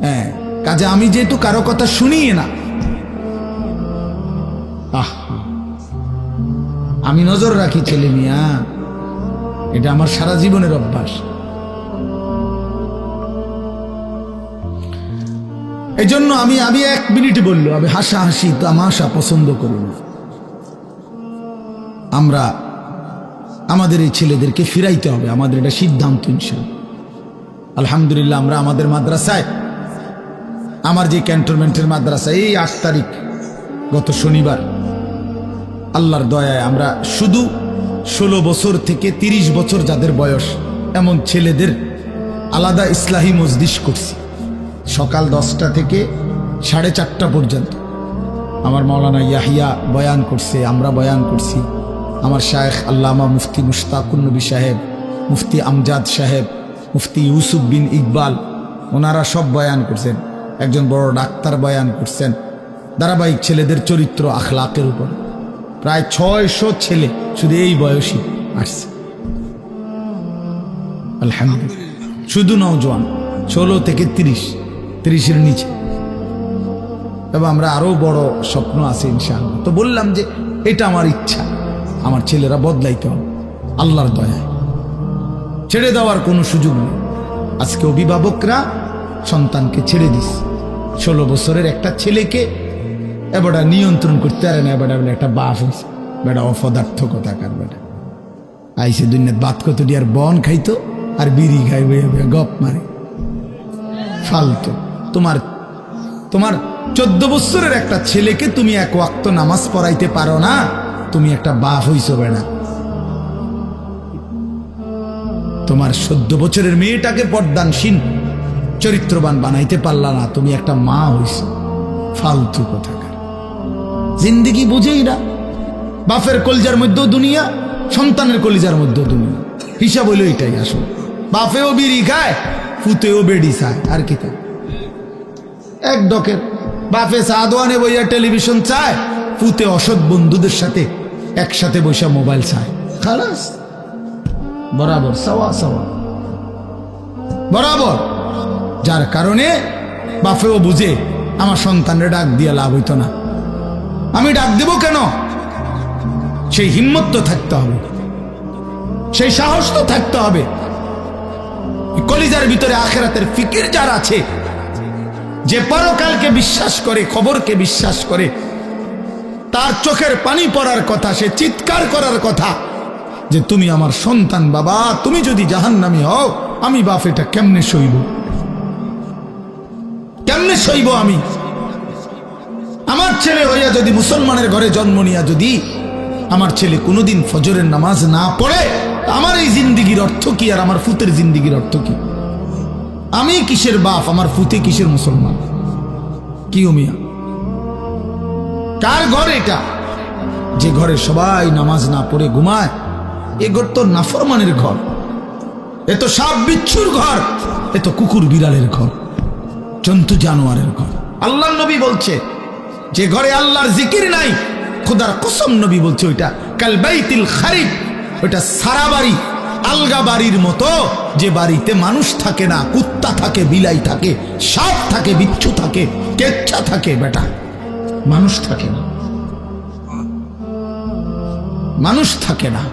হ্যাঁ, কাজে আমি যেহেতু কারো কথা শুনি না, আমি নজর রাখি ছেলে মিয়া, এটা আমার সারা জীবনের অভ্যাস। এই জন্য আমি 1 মিনিট বললো, আমি হাসাহাসি তামাশা পছন্দ করি না। আমরা আমাদের এই ছেলেদেরকে ফিরাইতে হবে, আমাদের এটা সিদ্ধান্ত ইনশাআল্লাহ। আলহামদুলিল্লাহ, আমরা আমাদের মাদ্রাসায়, আমার যে ক্যান্টনমেন্টের মাদ্রাসা, এই 8 তারিখ গত শনিবার আল্লাহর দয়ায় আমরা শুধু 16 বছর থেকে 30 বছর যাদের বয়স এমন ছেলেদের আলাদা ইসলাহি মজলিস করছি, সকাল 10টা থেকে 4:30 পর্যন্ত। আমার মাওলানা ইয়াহিয়া বয়ান করছে, আমরা বয়ান করছি, আমার শায়েখ আল্লামা মুফতি মুশতাকুন নবী সাহেব, মুফতি আমজাদ সাহেব, মুফতি ইউসুফ বিন ইকবাল, ওনারা সব বয়ান করছেন, একজন বড় ডাক্তার বয়ান করছেন, ধারাবাহিক ছেলেদের চরিত্র আখলাকের উপর। প্রায় 600 ছেলে শুধু এই বয়সী আসছে, আলহামদুলিল্লাহ। শুধু নওজোয়ান 16 থেকে 30-এর নিচে। তবে আমরা আরো বড় স্বপ্ন আছে ইনশাআল্লাহ। তো বললাম যে এটা আমার ইচ্ছা, আমার ছেলেরা বদলাইতে হবে আল্লাহর দয়ায়, ছেড়ে দেওয়ার কোনো সুযোগ নেই। আজকে অভিভাবকরা সন্তানকে ছেড়ে দিস, 16 বছরের একটা ছেলেকে এবারটা নিয়ন্ত্রণ করতে পারে না। এবার একটা বাপ হয়েছে, বেটা অপদার্থ কথা কার বেটা আইসে দুনিয়াত বাত কত ডিয়ার বন খাইতো আর বিড়ি খাইবে গপ মারে ফালতু। তোমার 14 বছরের একটা ছেলেকে তুমি এক ওয়াক্ত নামাজ পড়াইতে পারো না, তুমি একটা বাপ হইছো বেটা। তোমার 14 বছরের মেয়েটাকে পর্দানসীন চরিত্রবান বানাইতে পারলা না, তুমি একটা মা হইছো। ফালতু কোথাকার, জিন্দেগি বুঝেই না। বাপের কলিজার মধ্যেও দুনিয়া, সন্তানের কলিজার মধ্যেও দুনিয়া, হিসাব হইল এটাই আসল। বাপেও বিড়ি খায়, ফুতেও বেডি চায়, আর কি তা এক ডকের। বাপে চা দোয়ানে বইয়া টেলিভিশন চায়, ফুতে অসৎ বন্ধুদের সাথে একসাথে বসে মোবাইল চায়। খালাস, বরাবর সওয়া সওয়া বরাবর। যার কারণে বাপেও বুঝে আমার সন্তানের ডাক দিয়ে লাভ হইতো না, আমি ডাক দেব কেন? সেই হিম্মত তো থাকতে হবে, সেই সাহস তো থাকতে হবে। কলিজার ভিতরে আখিরাতের ফিকির যার আছে, যে পরকালকে বিশ্বাস করে, খবরকে বিশ্বাস করে, তার চোখের পানি পড়ার কথা, সে চিৎকার করার কথা যে তুমি আমার সন্তান বাবা, তুমি যদি জাহান্নামী হও, আমি বাপ এটা কেমনে সইব, কেমনে সইব আমি? আমার ছেলে হইয়া যদি মুসলমানের ঘরে জন্ম নিয়া যদি আমার ছেলে কোনোদিন ফজরের নামাজ না পড়ে, আমার এই জিন্দিগির অর্থ কি? আর আমার ফুতের জিন্দিগির অর্থ কি? আমি কিসের বাপ, আমার ফুতে কিসের মুসলমান? কি মিয়া, কার ঘর এটা? যে ঘরে সবাই নামাজ না পড়ে ঘুমায়, এ ঘর তো নাফরমানের ঘর, এ তো সাপ বিচ্ছুর ঘর, এ তো কুকুর বিড়ালের ঘর, জন্তু জানোয়ারের ঘর। আল্লাহর নবী বলছে যে ঘরে আল্লাহর জিকির নাই, খোদার কসম নবী বলছে ওইটা কাল বাইতিল খারিব, ওইটা সারা বাড়ি, আলগা বাড়ির মতো, যে বাড়িতে মানুষ থাকে না, কুত্তা থাকে, বিলাই থাকে, সাপ থাকে, বিচ্ছু থাকে, কেচ্ছা থাকে, বেটা মানুষ থাকে না, মানুষ থাকে না।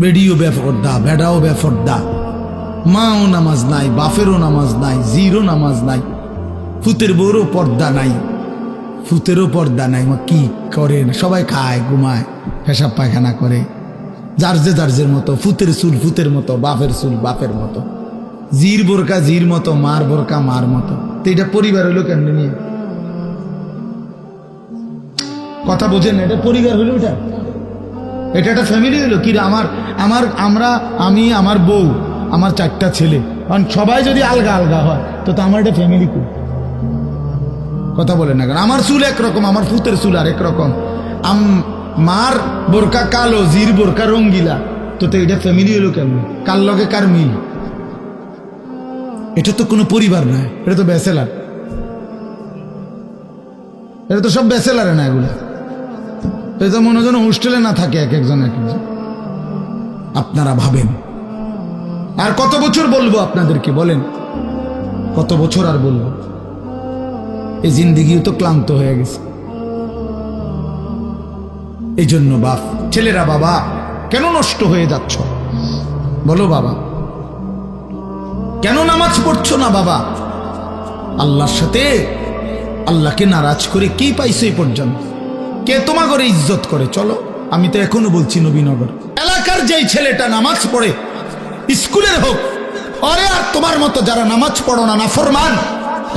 বেডিও বেফরদা, বেডাও বেফরদা, মাও নামাজ নাই, বাপেরও নামাজ নাই, জিরো নামাজ নাই, ফুতের বউরও পর্দা নাই, ফুতেরও পর্দা নাই। মা কি করে? সবাই খায়, ঘুমায়, পেশাব পায়খানা করে, যার মতো। ফুতের চুল ফুতের মতো, বাপের চুল বাপের মতো, জির বোরকা জির মতো, মার বোরকা মার মতো। তো এটা পরিবার হইলো কেমনে নিয়ে? কথা বোঝেন? এটা পরিবার হইলো, এটা একটা ফ্যামিলি হইলো কি? আমি, আমার বউ, আমার 4টা ছেলে, কারণ সবাই যদি আলগা আলগা হয় তো আমার এটা ফ্যামিলি কই? কথা বলেন না কেন? আমার চুল একরকম, আমার ফুতের চুল আর একরকম, মার বোরকা কালো, জির বোরকা রঙ্গিলা, তো এটা ফ্যামিলি হলো কেমন? কার লগে কার মিল? এটা তো কোনো পরিবার নয়, এটা তো ব্যাচেলার, এটা তো সব ব্যাচেলারে না, এগুলো এটা তো মনে হয় হোস্টেলে না থাকে এক একজন। আপনারা ভাবেন আর কত বছর বলবো আপনাদেরকে? বলেন কত বছর আর বলবো? এই জিন্দিগিও তো ক্লান্ত হয়ে গেছে। এই জন্য বাপ, ছেলেরা বাবা কেন নষ্ট হয়ে যাচ্ছ? বলো বাবা, কেন নামাজ পড়ছো না বাবা? আল্লাহর সাথে আল্লাহকে নারাজ করে কি পাইছো এই পর্যন্ত? কে তোমার ঘরে ইজ্জত করে? চলো, আমি তো এখনো বলছি নবীনগর এলাকার যেই ছেলেটা নামাজ পড়ে, স্কুলের হোক, আরে আর তোমার মতো যারা নামাজ পড়ো না, নাফরমান,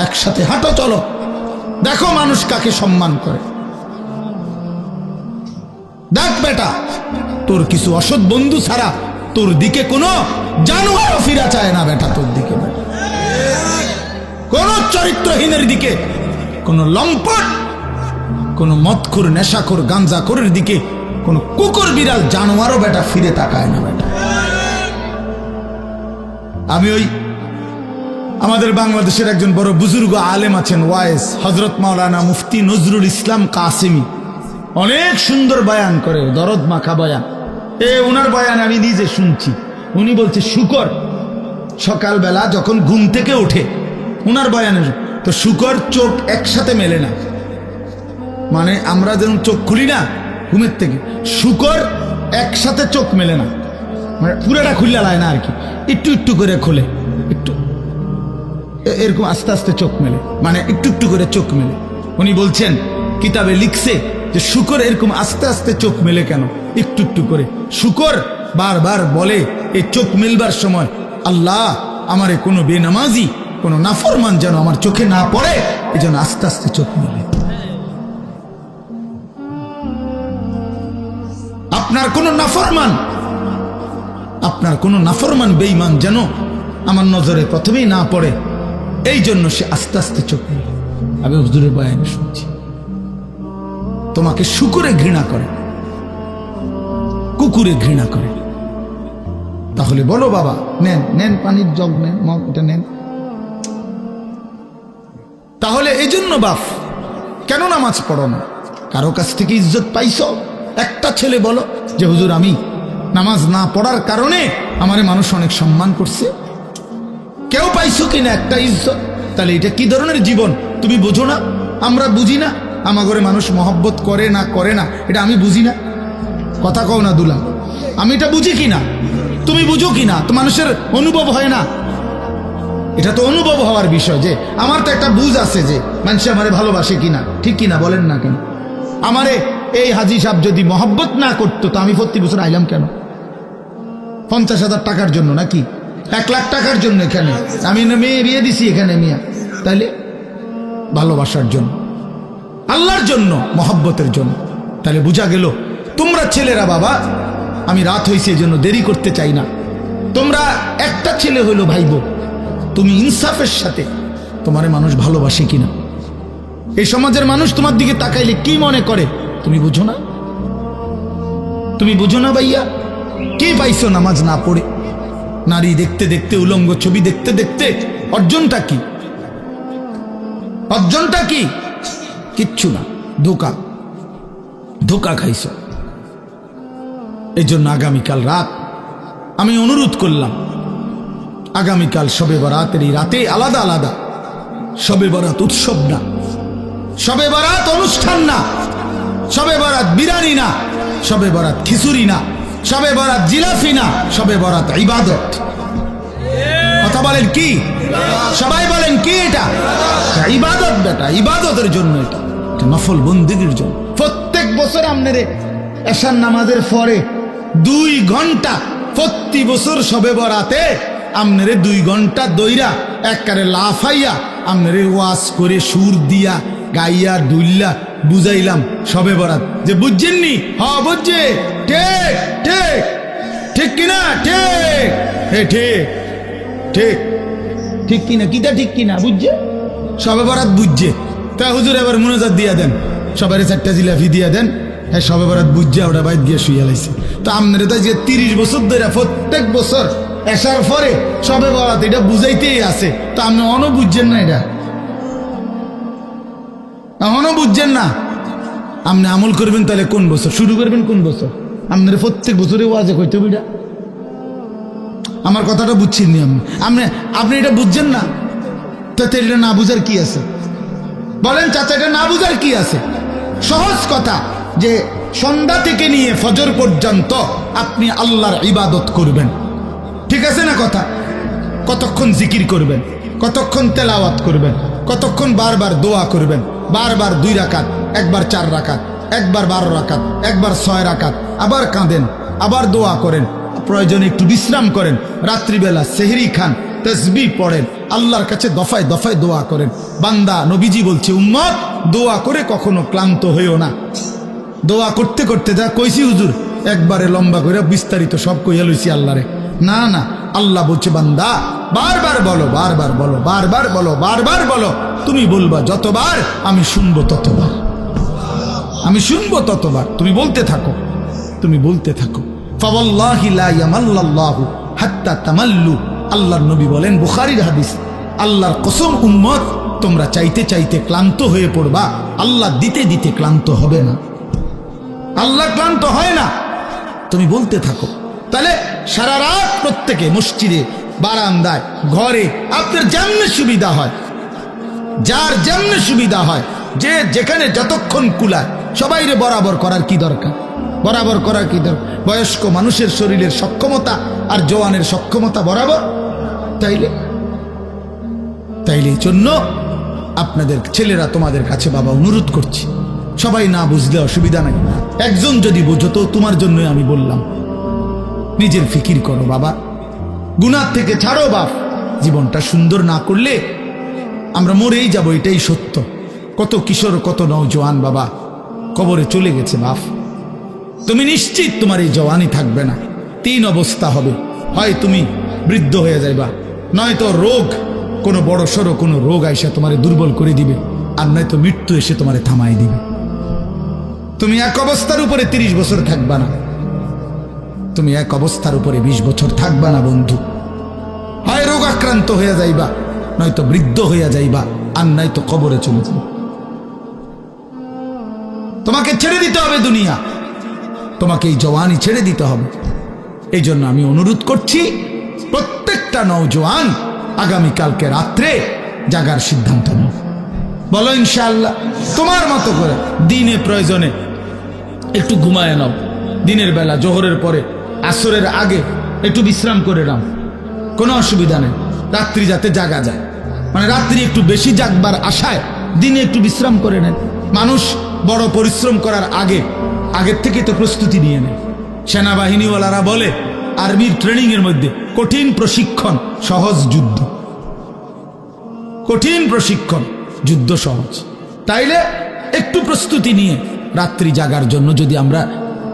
একসাথে হাঁটো, চলো, দেখো মানুষ কাকে সম্মান করে। দেখ বেটা, তোর কিছু অসৎ বন্ধু ছাড়া তোর দিকে কোনো জানোয়ারও ফিরা চায় না বেটা, তোর দিকে কোন চরিত্রহীনের দিকে, কোন লম্পট, কোন মদখোর, নেশাখোর, গাঞ্জাখোরের দিকে কোন কুকুর বিড়াল জানোয়ারও বেটা ফিরে তাকায় না বেটা। আমি আমাদের বাংলাদেশের একজন বড় বুজুর্গ আলেম আছেন, ওয়াইস হযরত মাওলানা মুফতি নজরুল ইসলাম কাসেমি, অনেক সুন্দর বয়ান করে, দরদ মাখা বয়ান। ওনার বয়ান আমি নিজে শুনছি, উনি বলছে শুকর সকালবেলা যখন ঘুম থেকে ওঠে, উনার বয়ানের তো শুকর চোখ একসাথে মেলে না, মানে আমরা যেমন চোখ খুলি না ঘুমের থেকে, শুকর একসাথে চোখ মেলে না, মানে পুরাটা খুললে লায় না আর কি, একটু একটু করে খোলে, একটু এরকম আস্তে আস্তে চোখ মেলে, মানে একটু একটু করে চোখ মেলে। উনি বলছেন কিতাবে লিখছে যে শুকর এরকম আস্তে আস্তে চোখ মেলে কেন, একটু একটু করে। শুকর বারবার বলে এই চোখ মেলবার সময়, আল্লাহ আমারে কোনো বেনামাজি কোনো নাফরমান যেন আমার চোখে না পড়ে, এই জন্য আস্তে আস্তে চোখ মেলে। আপনার কোনো নাফরমান বেঈমান যেন আমার নজরে প্রথমেই না পড়ে, এই জন্য সে আস্তে আস্তে চোখ মেলে। আমি হুজুরের বয়ানে শুনছি তোমাকে শুকরে ঘৃণা করে, কুকুরে ঘৃণা করে। তাহলে বলো বাবা, নেন নেন পানির জগ নেন, মগ এটা নেন। তাহলে এই জন্য বাপ কেন নামাজ পড়ো না? কারো কাছ থেকে ইজ্জত পাইছো? একটা ছেলে বলো যে হুজুর আমি নামাজ না পড়ার কারণে আমারে মানুষ অনেক সম্মান করছে, কেউ পাইছো কিনা একটা ইজ্জত? তাহলে এটা কি ধরনের জীবন তুমি বুঝো না? আমরা বুঝি না আমার ঘরে মানুষ মহব্বত করে না করে না, এটা আমি বুঝি না? কথা কও না দুলা, আমি এটা বুঝি কিনা, তুমি বুঝো কিনা? তো মানুষের অনুভব হয় না? এটা তো অনুভব হওয়ার বিষয়, যে আমার তো একটা বুঝ আছে যে মানুষ আমারে ভালোবাসে কিনা, ঠিক কিনা বলেন না কেন? আমারে এই হাজি সাহেব যদি মহব্বত না করতো তো আমি প্রতি বছর আইলাম কেন? 50,000 টাকার জন্য নাকি 1 লাখ টাকার জন্য? এখানে আমি মেয়ে বিয়ে দিছি এখানে মিয়া, তাইলে ভালোবাসার জন্য, আল্লাহর জন্য, মহব্বতের জন্য। তাহলে বোঝা গেল তোমরা ছেলেরা বাবা, আমি রাত হয়েছে এই জন্য দেরি করতে চাই না, তোমরা একটা ছেলে হইলো ভাইব, তুমি ইনসাফের সাথে তোমারে মানুষ ভালোবাসে কিনা, এই সমাজের মানুষ তোমার দিকে তাকাইলে কি মনে করে তুমি বুঝো না? তুমি বুঝো না ভাইয়া? কি পাইছো নামাজ না পড়ে? নারী দেখতে দেখতে, উলঙ্গ ছবি দেখতে দেখতে অর্জনটা কি? অর্জনটা কি? কিচ্ছু না, ধোকা, ধোকা খাইছো। এই জন্য আগামীকাল রাত আমি অনুরোধ করলাম, আগামীকাল শবে বরাতের এই রাতে আলাদা আলাদা, শবে বরাত উৎসব না, শবে বরাত অনুষ্ঠান না, শবে বরাত বিরিয়ানি না, শবে বরাত খিচুড়ি না, শবে বরাত জিলাফি না, শবে বরাত ইবাদত। কথা বলেন কি? সবাই বলেন কি? এটা ইবাদত বেটা, ইবাদতের জন্য, এটা নফল বন্দেগীর জন্য। প্রত্যেক বছর আপনারে এশার নামাজের পরে 2 ঘন্টা প্রতি বছর শবে বরাতে আপনারে 2 ঘন্টা দইরা একবারে লাফাইয়া আপনারে ওয়াজ করে সুর দিয়া গাইয়া দুইল্লা বুঝাইলাম শবে বরাত, যে বুঝছেননি? হ্যাঁ বুঝছে, ঠিক ঠিক ঠিক কিনা? ঠিক ঠিক ঠিক ঠিক কিনা? কিটা ঠিক কিনা? বুঝছে শবে বরাত, বুঝছে। তা হুজুর এবার মুনাজাত দিয়া দেন, সবাই 4টা জিলাফি দিয়া দেন, হ্যাঁ শবে বরাত বুঝছে, ওটা বাইর গিয়ে শুয়ে লাইছে। তো আপনারা তো যে 30 বছর ধরে প্রত্যেক বছর এসার পরে শবে বরাত এটা বুঝাইতেই আছে, তো আপনি অনও বুঝছেন না, এটা এখনো বুঝছেন না। আপনি আমল করবেন তাহলে কোন বছর শুরু করবেন? কোন বছর? আপনার প্রত্যেক বছরে ওয়াজে কইতে বিটা, আমার কথাটা বুঝছেন নি আপনি? আপনি এটা বুঝছেন না, তাতে এটা না বুঝার কি আছে? বলেন চাচা, এটা না বুঝার কি আছে? সহজ কথা, যে সন্ধ্যা থেকে নিয়ে ফজর পর্যন্ত আপনি আল্লাহর ইবাদত করবেন, ঠিক আছে না কথা? কতক্ষণ জিকির করবেন, কতক্ষণ তেলাওয়াত করবেন, কতক্ষণ বারবার দোয়া করবেন, বারবার 2 রাকাত, একবার 4 রাকাত, একবার 12 রাকাত, একবার 6 রাকাত, আবার কাঁদেন, আবার দোয়া করেন, প্রয়োজনে একটু বিশ্রাম করেন, রাত্রিবেলা সেহরি খান, তাসবিহ পড়েন, আল্লাহর কাছে দফায় দফায় দোয়া করেন। বান্দা, নবীজি বলছে উম্মত দোয়া করে কখনো ক্লান্ত হইও না। দোয়া করতে করতে যা কইছি হুজুর একবারে লম্বা করে বিস্তারিত সব কইয়া লইছি আল্লাহরে, না না, আল্লাহ বলছে বান্দা বারবার বলো, বারবার বলো, বারবার বলো, বারবার বলো, তুমি বলবা যতবার আমি শুনবো ততবার, আমি শুনবো ততবার, তুমি বলতে থাকো, তুমি বলতে থাকো। ফাওয়াল্লাহি লা ইয়ামাল্লাল্লাহু হাত্তা তামাল্লু, আল্লাহর নবী বলেন, বুখারীর হাদিস, আল্লাহর কসম উম্মত তোমরা চাইতে চাইতে ক্লান্ত হয়ে পড়বা, আল্লাহ দিতে দিতে ক্লান্ত হবে না, আল্লাহ ক্লান্ত হয় না, তুমি বলতে থাকো। তাহলে সারা রাত প্রত্যেকে মসজিদে, বারান্দায়, ঘরে, আপনার যেমন সুবিধা হয়, যার যেমন সুবিধা হয়, যে যেখানে যতক্ষণ কুলায়, সবাইরে বরাবর করার কি দরকার? বরাবর করার কি দরকার? বয়স্ক মানুষের শরীরের সক্ষমতা আর জওয়ানের সক্ষমতা বরাবর। তাইলে এই জন্য আপনাদের ছেলেরা তোমাদের কাছে বাবা অনুরোধ করছি, সবাই না বুঝলে অসুবিধা নাই, একজন যদি বোঝো তো তোমার জন্যই আমি বললাম, নিজের ফিকির করো বাবা, গুনাহ থেকে ছাড়ো বাপ। জীবনটা সুন্দর না করলে আমরা মরেই যাব, এটাই সত্য। কত কিশোর, কত নওজোয়ান বাবা কবরে চলে গেছে বাপ। তুমি নিশ্চিত তোমার এই জওয়ানি থাকবে না, 3 অবস্থা হবে, হয় তুমি বৃদ্ধ হয়ে যাইবা, নয়তো রোগ, কোনো বড় সড়ো কোনো রোগ আইসা তোমারে দুর্বল করে দিবে, আর নয়তো মৃত্যু এসে তোমারে থামাই দিবে। তুমি এক অবস্থার উপরে 30 বছর থাকবা না, তুমি এক অবস্থার উপরে 20 বছর থাকবা না বন্ধু। হয় রোগ আক্রান্ত হয়ে যাইবা, নয়তো বৃদ্ধ হইয়া যাইবা, আর নয়তো কবরে চলে যাইবা। তোমাকে ছেড়ে দিতে হবে দুনিয়া, তোমাকে এই জওয়ানি ছেড়ে দিতে হবে। এই জন্য আমি অনুরোধ করছি প্রত্যেকটা নওজোয়ান আগামীকালকে রাত্রে জাগার সিদ্ধান্ত নাও। বলো ইনশাআল্লাহ। তোমার মতো করে দিনে প্রয়োজনে একটু ঘুমায় নাও, দিনের বেলা জোহরের পরে আসরের আগে একটু বিশ্রাম করে নাও, কোনো অসুবিধা নেই। রাত্রি যাতে জাগা যায়, মানে রাত্রি একটু বেশি জাগবার আশায় দিনে একটু বিশ্রাম করে নেন। মানুষ বড় পরিশ্রম করার আগের থেকে তো প্রস্তুতি নিয়ে নেয়। সেনাবাহিনীওয়ালারা বলে আর্মির ট্রেনিং এর মধ্যে কঠিন প্রশিক্ষণ, সহজ যুদ্ধ। কঠিন প্রশিক্ষণ, যুদ্ধ সহজ। তাইলে একটু প্রস্তুতি নিয়ে রাত্রি জাগার জন্য যদি আমরা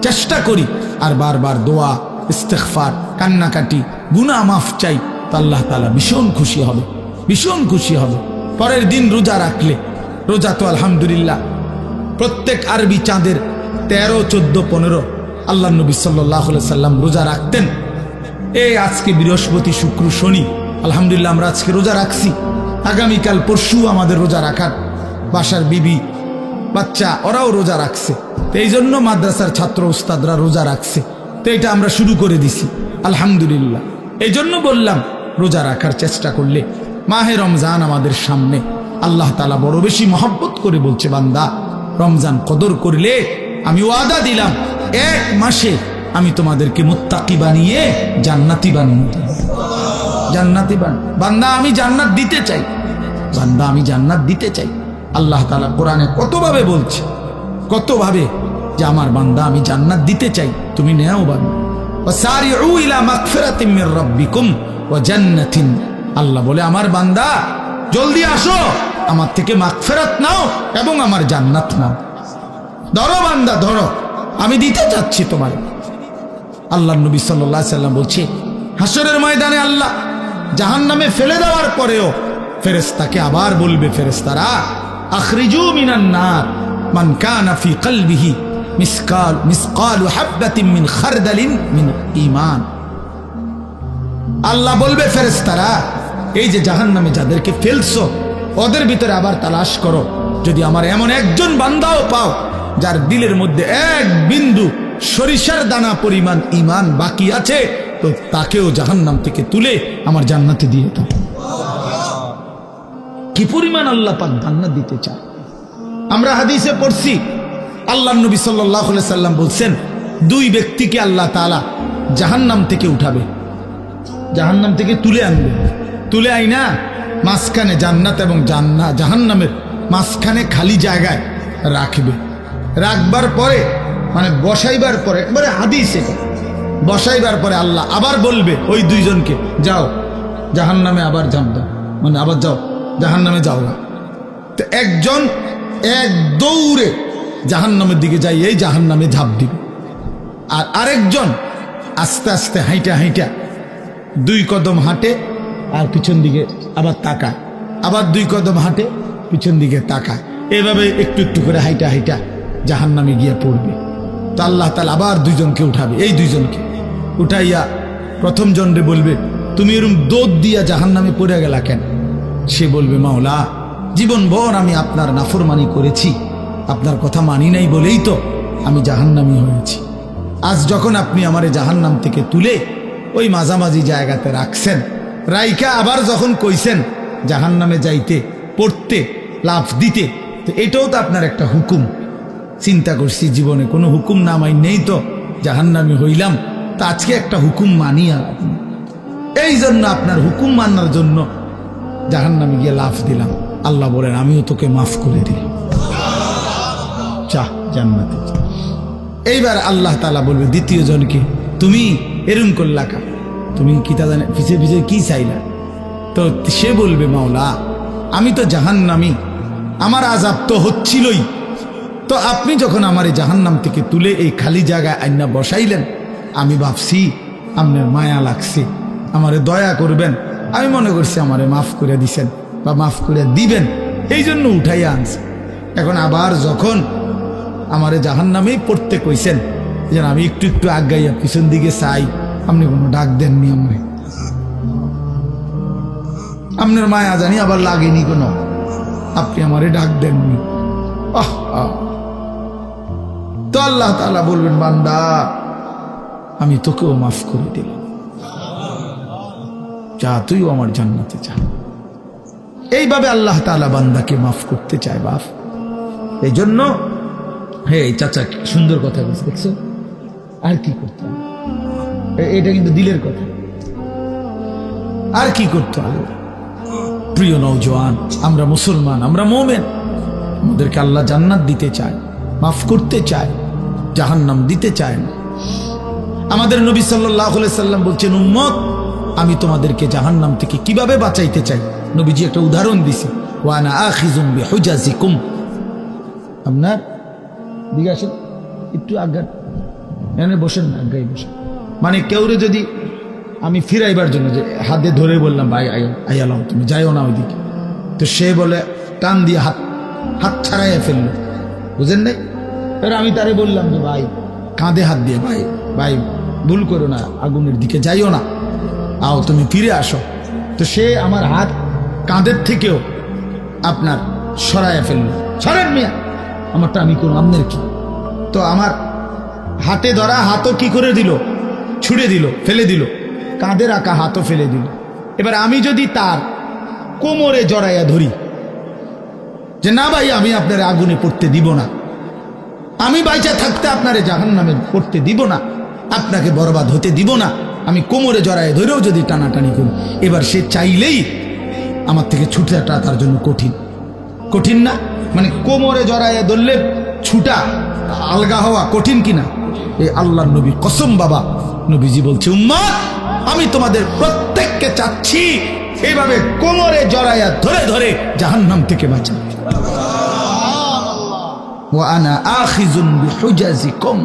চেষ্টা করি, আর বারবার দোয়া, ইস্তেগফার, কান্নাকাটি, গুনাহ মাফ চাই, তা আল্লাহ তাআলা ভীষণ খুশি হবে, ভীষণ খুশি হবে। পরের দিন রোজা রাখলে, রোজা তো আলহামদুলিল্লাহ প্রত্যেক আরবি চাঁদের 13, 14, 15 আল্লাহ নবী সাল্লাল্লাহু আলাইহি সাল্লাম রোজা রাখতেন। এই আজকে বৃহস্পতি, শুক্র, শনি, আলহামদুলিল্লাহ আমরা আজকে রোজা রাখছি। আগামীকাল পরশু আমাদের রোজা রাখার, বাসার বিবি বাচ্চা ওরাও রোজা রাখছে। তো এই জন্য মাদ্রাসার ছাত্র উস্তাদরা রোজা রাখছে, তো এটা আমরা শুরু করে দিছি আলহামদুলিল্লাহ। এই জন্য বললাম রোজা রাখার চেষ্টা করলে, মাহে রমজান আমাদের সামনে, আল্লাহ তাআলা বড় বেশি মহব্বত করে বলছে, বান্দা রমজান কদর করলে আমি ওয়াদা দিলাম 1 মাসে আমি তোমাদেরকে মুত্তাকি বানিয়ে জান্নাতি বানিয়ে দেব। জান্নাতি বান্দা আমি জান্নাত দিতে চাই, বান্দা আমি জান্নাত দিতে চাই। আল্লাহ তাআলা কোরআনে কতভাবে বলছে, কতভাবে যে আমার বান্দা আমি জান্নাত দিতে চাই, তুমি নেও বান্দা। ওয়াসারিউ ইলা মাগফিরাতিম মির রাব্বিকুম ওয়া জান্নাতিন, আল্লাহ বলে আমার বান্দা জলদি আসো, আমার থেকে মাগফিরাত নাও এবং আমার জান্নাত নাও। ধরো বান্দা ধরো, আমি দিতে চাচ্ছি তোমার। আল্লাহ নবী সাল্লাল্লাহু আলাইহি সাল্লাম বলছে, হাসরের ময়দানে আল্লাহ জাহান্নামে ফেলে দেওয়ার পরেও ফেরেশতাকে আবার বলবে, ফেরেশতারা আখরিজু মিনান নার মান কানা ফি কলবিহি মিসকালু হাববাতিন মিন খারদালিন মিন ঈমান। আল্লাহ বলবে ফেরেশতারা, এই যে জাহান্নামে যাদেরকে ফেলছো ওদের ভিতরে আবার তালাশ করো, যদি আমার এমন একজন বান্দাও পাও যার দিলের মধ্যে 1 বিন্দু সরিষার দানা পরিমাণ ঈমান বাকি আছে, তো তাকেও জাহান্নাম থেকে তুলে আমার জান্নাতে দিয়ে দাও। কি পরিমাণ আল্লাহ পাক জান্নাত দিতে চায়। আমরা হাদিসে পড়ছি, আল্লাহ নবী সাল্লাল্লাহু আলাইহি সাল্লাম বলছেন, 2 ব্যক্তিকে আল্লাহ তাআলা জাহান্নাম থেকে উঠাবে, জাহান্নাম থেকে তুলে আনবে। তুলে আইনা মাঝখানে জান্নাত এবং জাহান্নামের মাঝখানে খালি জায়গায় রাখবে। রাখবার পরে, মানে বসাইবার পরে, একবারে হাদিস এটা, বসাইবার পরে আল্লাহ আবার বলবে ওই 2 জনকে, যাও জাহান্নামে আবার ঝাঁপ দাও, মানে আবার যাও জাহান্নামে যাও না। তো একজন এক দৌড়ে জাহান্নামের দিকে যাই, এই জাহান্নামে ঝাঁপ দিবে। আর আরেকজন আস্তে আস্তে হাইটা হাইটা 2 কদম হাঁটে আর পিছন দিকে আবার তাকায়, আবার 2 কদম হাঁটে পিছন দিকে তাকায়, এভাবে একটু একটু করে হাইটা হাইটা জাহান্নামে গিয়ে পড়বে। তো আল্লাহ তাআলা আবার 2 জনকে উঠাবে, এই 2 জনকে উঠাইয়া প্রথম জনরে বলবে, তুমি এরকম দৌড় দিয়া জাহান্নামে পড়ে গেলা কেন? সে বলবে, মাওলা জীবনভর আমি আপনার নাফরমানি করেছি, আপনার কথা মানি নাই বলেই তো আমি জাহান্নামী হয়েছি। আজ যখন আপনি আমারে জাহান্নাম থেকে তুলে ওই মাঝামাঝি জায়গাতে রাখছেন। রাইকা আবার যখন কইছেন জাহান্নামে যাইতে, পড়তে, লাফ দিতে, তো এটাও তো আপনার একটা হুকুম। চিন্তা করছি জীবনে কোনো হুকুম না মাই নেই, তো জাহান্নামী হইলাম, তা আজকে একটা হুকুম মানি। আর এই জন্য আপনার হুকুম মানার জন্য জাহান্নামে গিয়ে লাফ দিলাম। আল্লাহ বলেন আমিও তোকে মাফ করে দিলাম, চাহ জান্নাতে। এইবার আল্লাহ তাআলা বলবে দ্বিতীয় জনকে, তুমি এরম করলা কা, তুমি কি তা জানে পিছিয়ে পিছিয়ে কি চাইলা? তো সে বলবে মাওলা আমি তো জাহান্নামী, আমার আযাব তো হচ্ছিলই, তো আপনি যখন আমার এই জাহান্নাম থেকে তুলে এই খালি জায়গায় আইনা বসাইলেন, আমি ভাবছি আপনার মায়া লাগছে, আমারে দয়া করবেন, আমি মনে করছি আমারে মাফ করে দিছেন বা মাফ করে দিবেন, এই জন্য উঠাইয়া আনছি। এখন আবার যখন আমারে জাহান্নামেই পড়তে কইছেন, যেন আমি একটু একটু আগাইয়া পিছন দিকে চাই, আপনি কোনো ডাক দেননি আমারে, আপনার মায়া জানি আবার লাগেনি কোনো, আপনি আমারে ডাক দেননি। তো আল্লাহ তাআলা বলবেন বান্দা আমি তোকেও মাফ করে দিলাম, যা তুইও আমার জান্নাতে যা। এইভাবে আল্লাহ তাআলা বান্দাকে মাফ করতে চায় বাপ। এই জন্য হে চাচা সুন্দর কথা বলছে, দেখছো আর কি করতে হবে, এটা কিন্তু দিলের কথা, আর কি করতে হবে। প্রিয় নওজোয়ান, আমরা মুসলমান, আমরা মুমিন, আমাদেরকে আল্লাহ জান্নাত দিতে চায়, মাফ করতে চায়, জাহান্নাম দিতে চায় না। আমাদের নবী সাল্লাল্লাহু আলাইহি সাল্লাম বলছেন উম্মত আমি তোমাদেরকে জাহান্নাম থেকে কিভাবে বাঁচাইতে চাই। নবীজি একটা উদাহরণ দিছে, ওয়া আনা আখিযুম বিহুজাজিকুম। আপনার দিকে আসেন একটু আজ্ঞা, এখানে বসেন না, আজ্ঞায় বসেন। মানে কেউরে যদি আমি ফিরাইবার জন্য যে হাতে ধরে বললাম ভাই আইয়ালাম তুমি যাইও না ওইদিকে, তো সে বলে টান দিয়ে হাত ছাড়াইয়া ফেললো, বুঝেন নাই? এবার আমি তারে বললাম যে ভাই কাঁধে হাত দিয়ে, ভাই ভাই ভুল করো না, আগুনের দিকে যাইও না, আও তুমি ফিরে আসো। তো সে আমার হাত কাঁধের থেকেও আপনার সরাইয়া ফেললো, সরেন মিয়া, আমারটা আমি করুন, আপনার কি? তো আমার হাতে ধরা হাতও কি করে দিল, ছুড়ে দিল, ফেলে দিল, কাঁধে রাখা হাতও ফেলে দিল। এবার আমি যদি তার কোমরে জড়াইয়া ধরি যে না ভাই আমি আপনার আগুনে পড়তে দিব না, আমি বাইচা থাকতে আপনারে জাহান্নামে পড়তে দিব না, আপনাকে বরবাদ হতে দিব না, আমি কোমরে জড়াইয়া ধরেও যদি টানাটানি করি, এবার সে চাইলেই আমার থেকে ছুটাটা তার জন্য কঠিন, কঠিন না? মানে কোমরে জড়াইয়া ধরলে ছুটা আলগা হওয়া কঠিন কিনা? এই আল্লাহর নবী কসম বাবা, নবীজি বলছে উম্মত আমি তোমাদের প্রত্যেককে চাচ্ছি এইভাবে কোমরে জড়াইয়া ধরে ধরে জাহান্নাম থেকে বাঁচাও। ওয়া আনা আখিযুন বিহুজাজিকুম।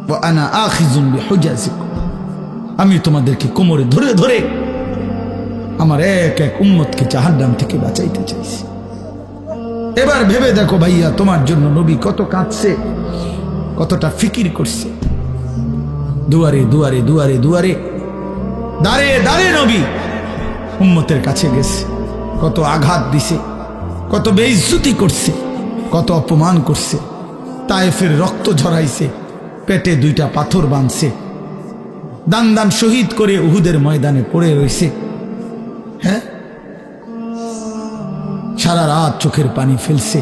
ওয়া আনা আখিযুন বিহুজাজিকুম, আমি তোমাদেরকে কোমরে ধরে ধরে আমার এক এক উম্মতকে জাহান্নাম থেকে বাঁচাইতে চাইছি। এবার ভেবে দেখো ভাইয়া, তোমার জন্য নবী কত কাঁদছে, কতটা ফিকির করছে। দুয়ারে দুয়ারে দুয়ারে দুয়ারে দাঁড়িয়ে দাঁড়িয়ে নবী উম্মতের কাছে গেছে, কত আঘাত দিছে, কত বেইজ্জতি করছে, কত অপমান করছে, তায়েফের রক্ত ঝরাইছে, পেটে 2টা পাথর বাঁধছে, দান দান শহীদ করে উহুদের ময়দানে পড়ে রয়েছে। হ্যাঁ, সারা রাত চোখের পানি ফেলছে,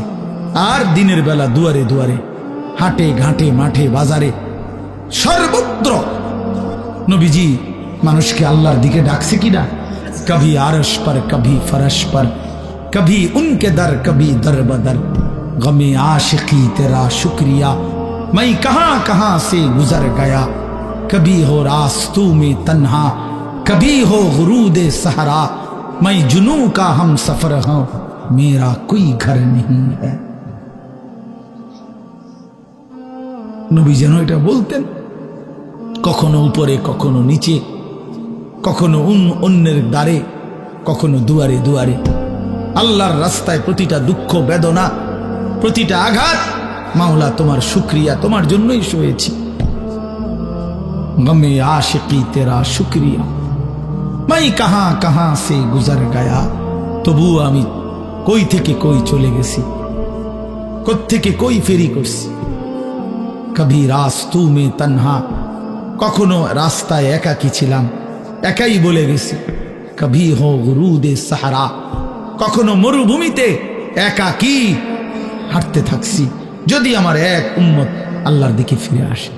আর দিনের বেলা দুয়ারে দুয়ারে, হাটে ঘাটে, মাঠে বাজারে, সর্বত্র নবীজি মানুষকে আল্লাহর দিকে ডাকছে কিনা? কভি আরশ পর, কভি ফরশ পর, কভি উনকে দর, কভি দর বদর, গমে आशिकी तेरा शुक्रिया, मैं कहां कहां से गुजर गया, कभी हो रास्तों में तन्हा, कभी हो गुरूद सहरा, मैं जुनू का हम सफर हूं, मेरा कोई घर नहीं है। নবী যেন এটা বলতেন, কখনো উপরে, কখনো নিচে, কখনো অন্যের দ্বারে, কখনো দুয়ারে দুয়ারে, আল্লাহর রাস্তায় প্রতিটা দুঃখ বেদনা, প্রতিটা আঘাত, মাওলা তোমার শুকরিয়া, তোমার জন্যই সয়েছি। গমে आशिकी तेरा शुक्रिया, मैं कहां कहां से गुजर गया, তবু আমি কই থেকে কই চলে গেছি, কোত্থেকে কই ফেরি করছি। কবি রাস্তু মে তনহা, কখনো রাস্তায় একাকী ছিলাম, একাই বলে গেছি। কবি হো গুরুদে সাহারা, কখনো মরুভূমিতে একাকী হাঁটতে থাকছি। যদি আমার এক উম্মত আল্লাহর দিকে ফিরে আসে,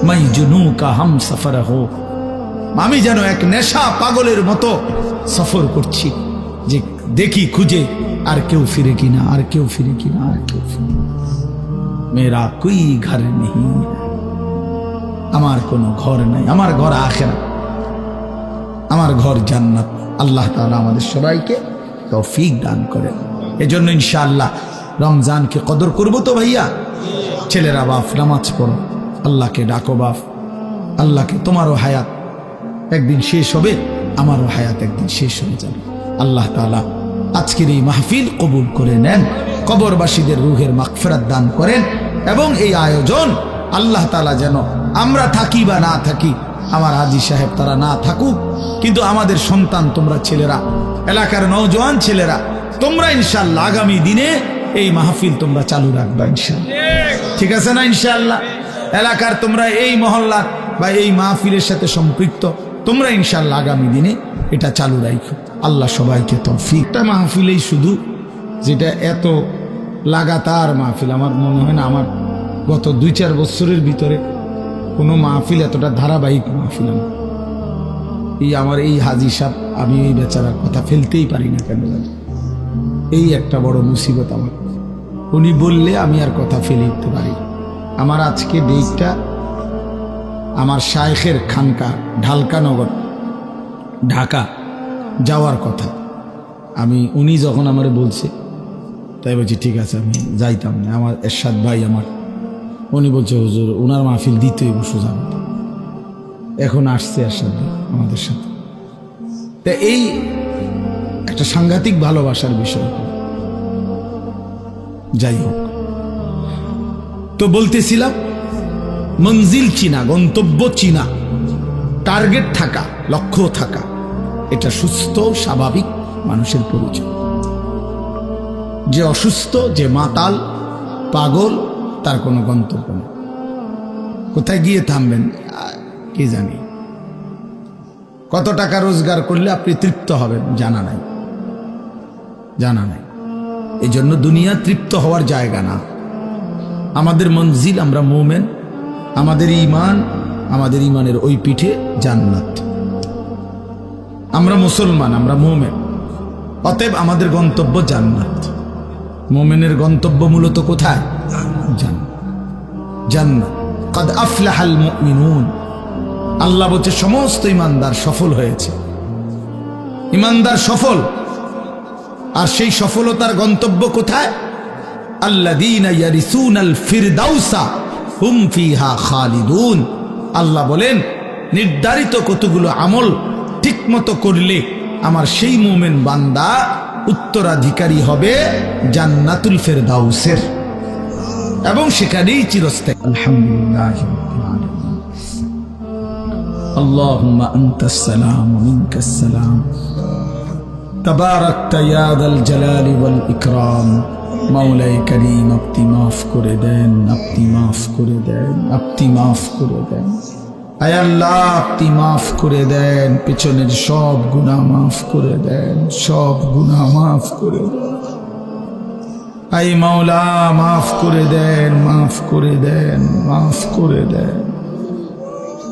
মাই জুনু কা হাম সফর হো, আমি যেন এক নেশা পাগলের মতো সফর করছি, যে দেখি খুঁজে আর কেউ ফিরে কিনা, আর কেউ ফিরে কিনা, আর কেউ ফিরে। মেরা কোই ঘর নেই, আমার কোনো ঘর নাই, আমার ঘর আখিরাত, আমার ঘর জান্নাত। আল্লাহ তাআলা আমাদের সবাইকে তৌফিক দান করেন। এজন্য ইনশাআল্লাহ রমজানকে কদর করব তো ভাইয়া। ছেলেরা বাপ নামাজ পড়ো, আল্লাহকে ডাকো বাপ, আল্লাহকে। তোমারও হায়াত একদিন শেষ হবে, আমারও হায়াত একদিন শেষ হয়ে যাবে। আল্লাহ তাআলা আজকের এই মাহফিল কবুল করে নেন, কবরবাসীদের রুহের মাগফিরাত দান করেন, এবং এই আয়োজন আল্লাহ তাআলা যেন আমরা থাকি বা না থাকি, আমার হাজী সাহেব তারা না থাকুক, কিন্তু আমাদের সন্তান তোমরা ছেলেরা, এলাকার নওজোয়ান ছেলেরা, তোমরা ইনশাআল্লাহ আগামী দিনে এই মাহফিল তোমরা চালু রাখবা ইনশাআল্লাহ। ঠিক আছে না? ইনশাআল্লাহ এলাকার তোমরা এই মহল্লার বা এই মাহফিলের সাথে সম্পৃক্ত, তোমরা ইনশাআল্লাহ আগামী দিনে এটা চালু রাখো। আল্লাহ সবাইকে তৌফিক। একটা মাহফিলেই শুধু, যেটা এত লাগাতার মাহফিল, আমার মনে হয় না আমার গত 2-4 বছরের ভিতরে কোনো মাহফিল এতটা ধারাবাহিক মাহফিল। আমার এই হাজী সাহেব, আমি এই বেচারার কথা ফেলতেই পারি না কেন জানি, এই একটা বড় মুসিবত আমার। উনি বললে আমি আর কথা ফেলে উঠতে পারি। আমার আজকে ডেটটা আমার শায়েখের খানকা ঢালকানগর ঢাকা যাওয়ার কথা। উনি যখন আমারে বলছে, তাই বলছি ঠিক আছে আমি যাইতাম না। আমার এরশাদ ভাই আমার, উনি বলছে হুজুর ওনার মাহফিল দিতেই বসে যাবে। এখন আসছে এরশাদ ভাই আমাদের সাথে। তা এই একটা সাংঘাতিক ভালোবাসার বিষয়। যাই হোক, তো বলতেছিলাম মঞ্জিল চিনা, গন্তব্য চিনা, টার্গেট থাকা, লক্ষ্য থাকা, এটা সুস্থ স্বাভাবিক মানুষের পরিচয়। যে অসুস্থ, যে মাতাল পাগল, তার কোনো গন্তব্য নেই। কোথায় গিয়ে থামবেন কি জানি, কত টাকা রোজগার করলে আপনি তৃপ্ত হবেন জানা নাই, জানা নাই। এই জন্য দুনিয়া তৃপ্ত হওয়ার জায়গা না। আমাদের মঞ্জিল, আমরা মুমিন, আমাদের ঈমান, আমাদের ঈমানের ওই পিঠে জান্নাত। আমরা মুসলমান, আমরা মুমিন, অতএব আমাদের গন্তব্য জান্নাত। মুমিনের গন্তব্য মূলত কোথায়? জান্নাত। قد أفلح المؤمنون, আল্লাহ বলছে সমস্ত ঈমানদার সফল হয়েছে। ঈমানদার সফল, আর সেই সফলতার গন্তব্য কোথায়? আল্লাযীনা ইয়ারিসুনাল ফিরদাউসা হুম ফিহা খালিদুন। আল্লাহ বলেন নির্ধারিত কতগুলো আমল ঠিকমতো করলে আমার সেই মুমিন বান্দা উত্তরাধিকারী হবে জান্নাতুল ফিরদাউসের, এবং সেখানেই চিরস্থায়ী। আলহামদুলিল্লাহ রাব্বিল আলামিন। আল্লাহুম্মা আনতাস সালাম ওয়া মিনকাস সালাম, তাবারাকতা ইয়া যাল জালালি ওয়াল ইকরাম। মাওলাই করিম আপনি মাফ করে দেন, আপনি মাফ করে দেন, আপনি মাফ করে দেন। আয় আল্লাহ আপনি মাফ করে দেন, পেছনের সব গুনাহ মাফ করে দেন, সব গুনাহ মাফ করে দেন। আয় মাওলা মাফ করে দেন, মাফ করে দেন, মাফ করে দেন।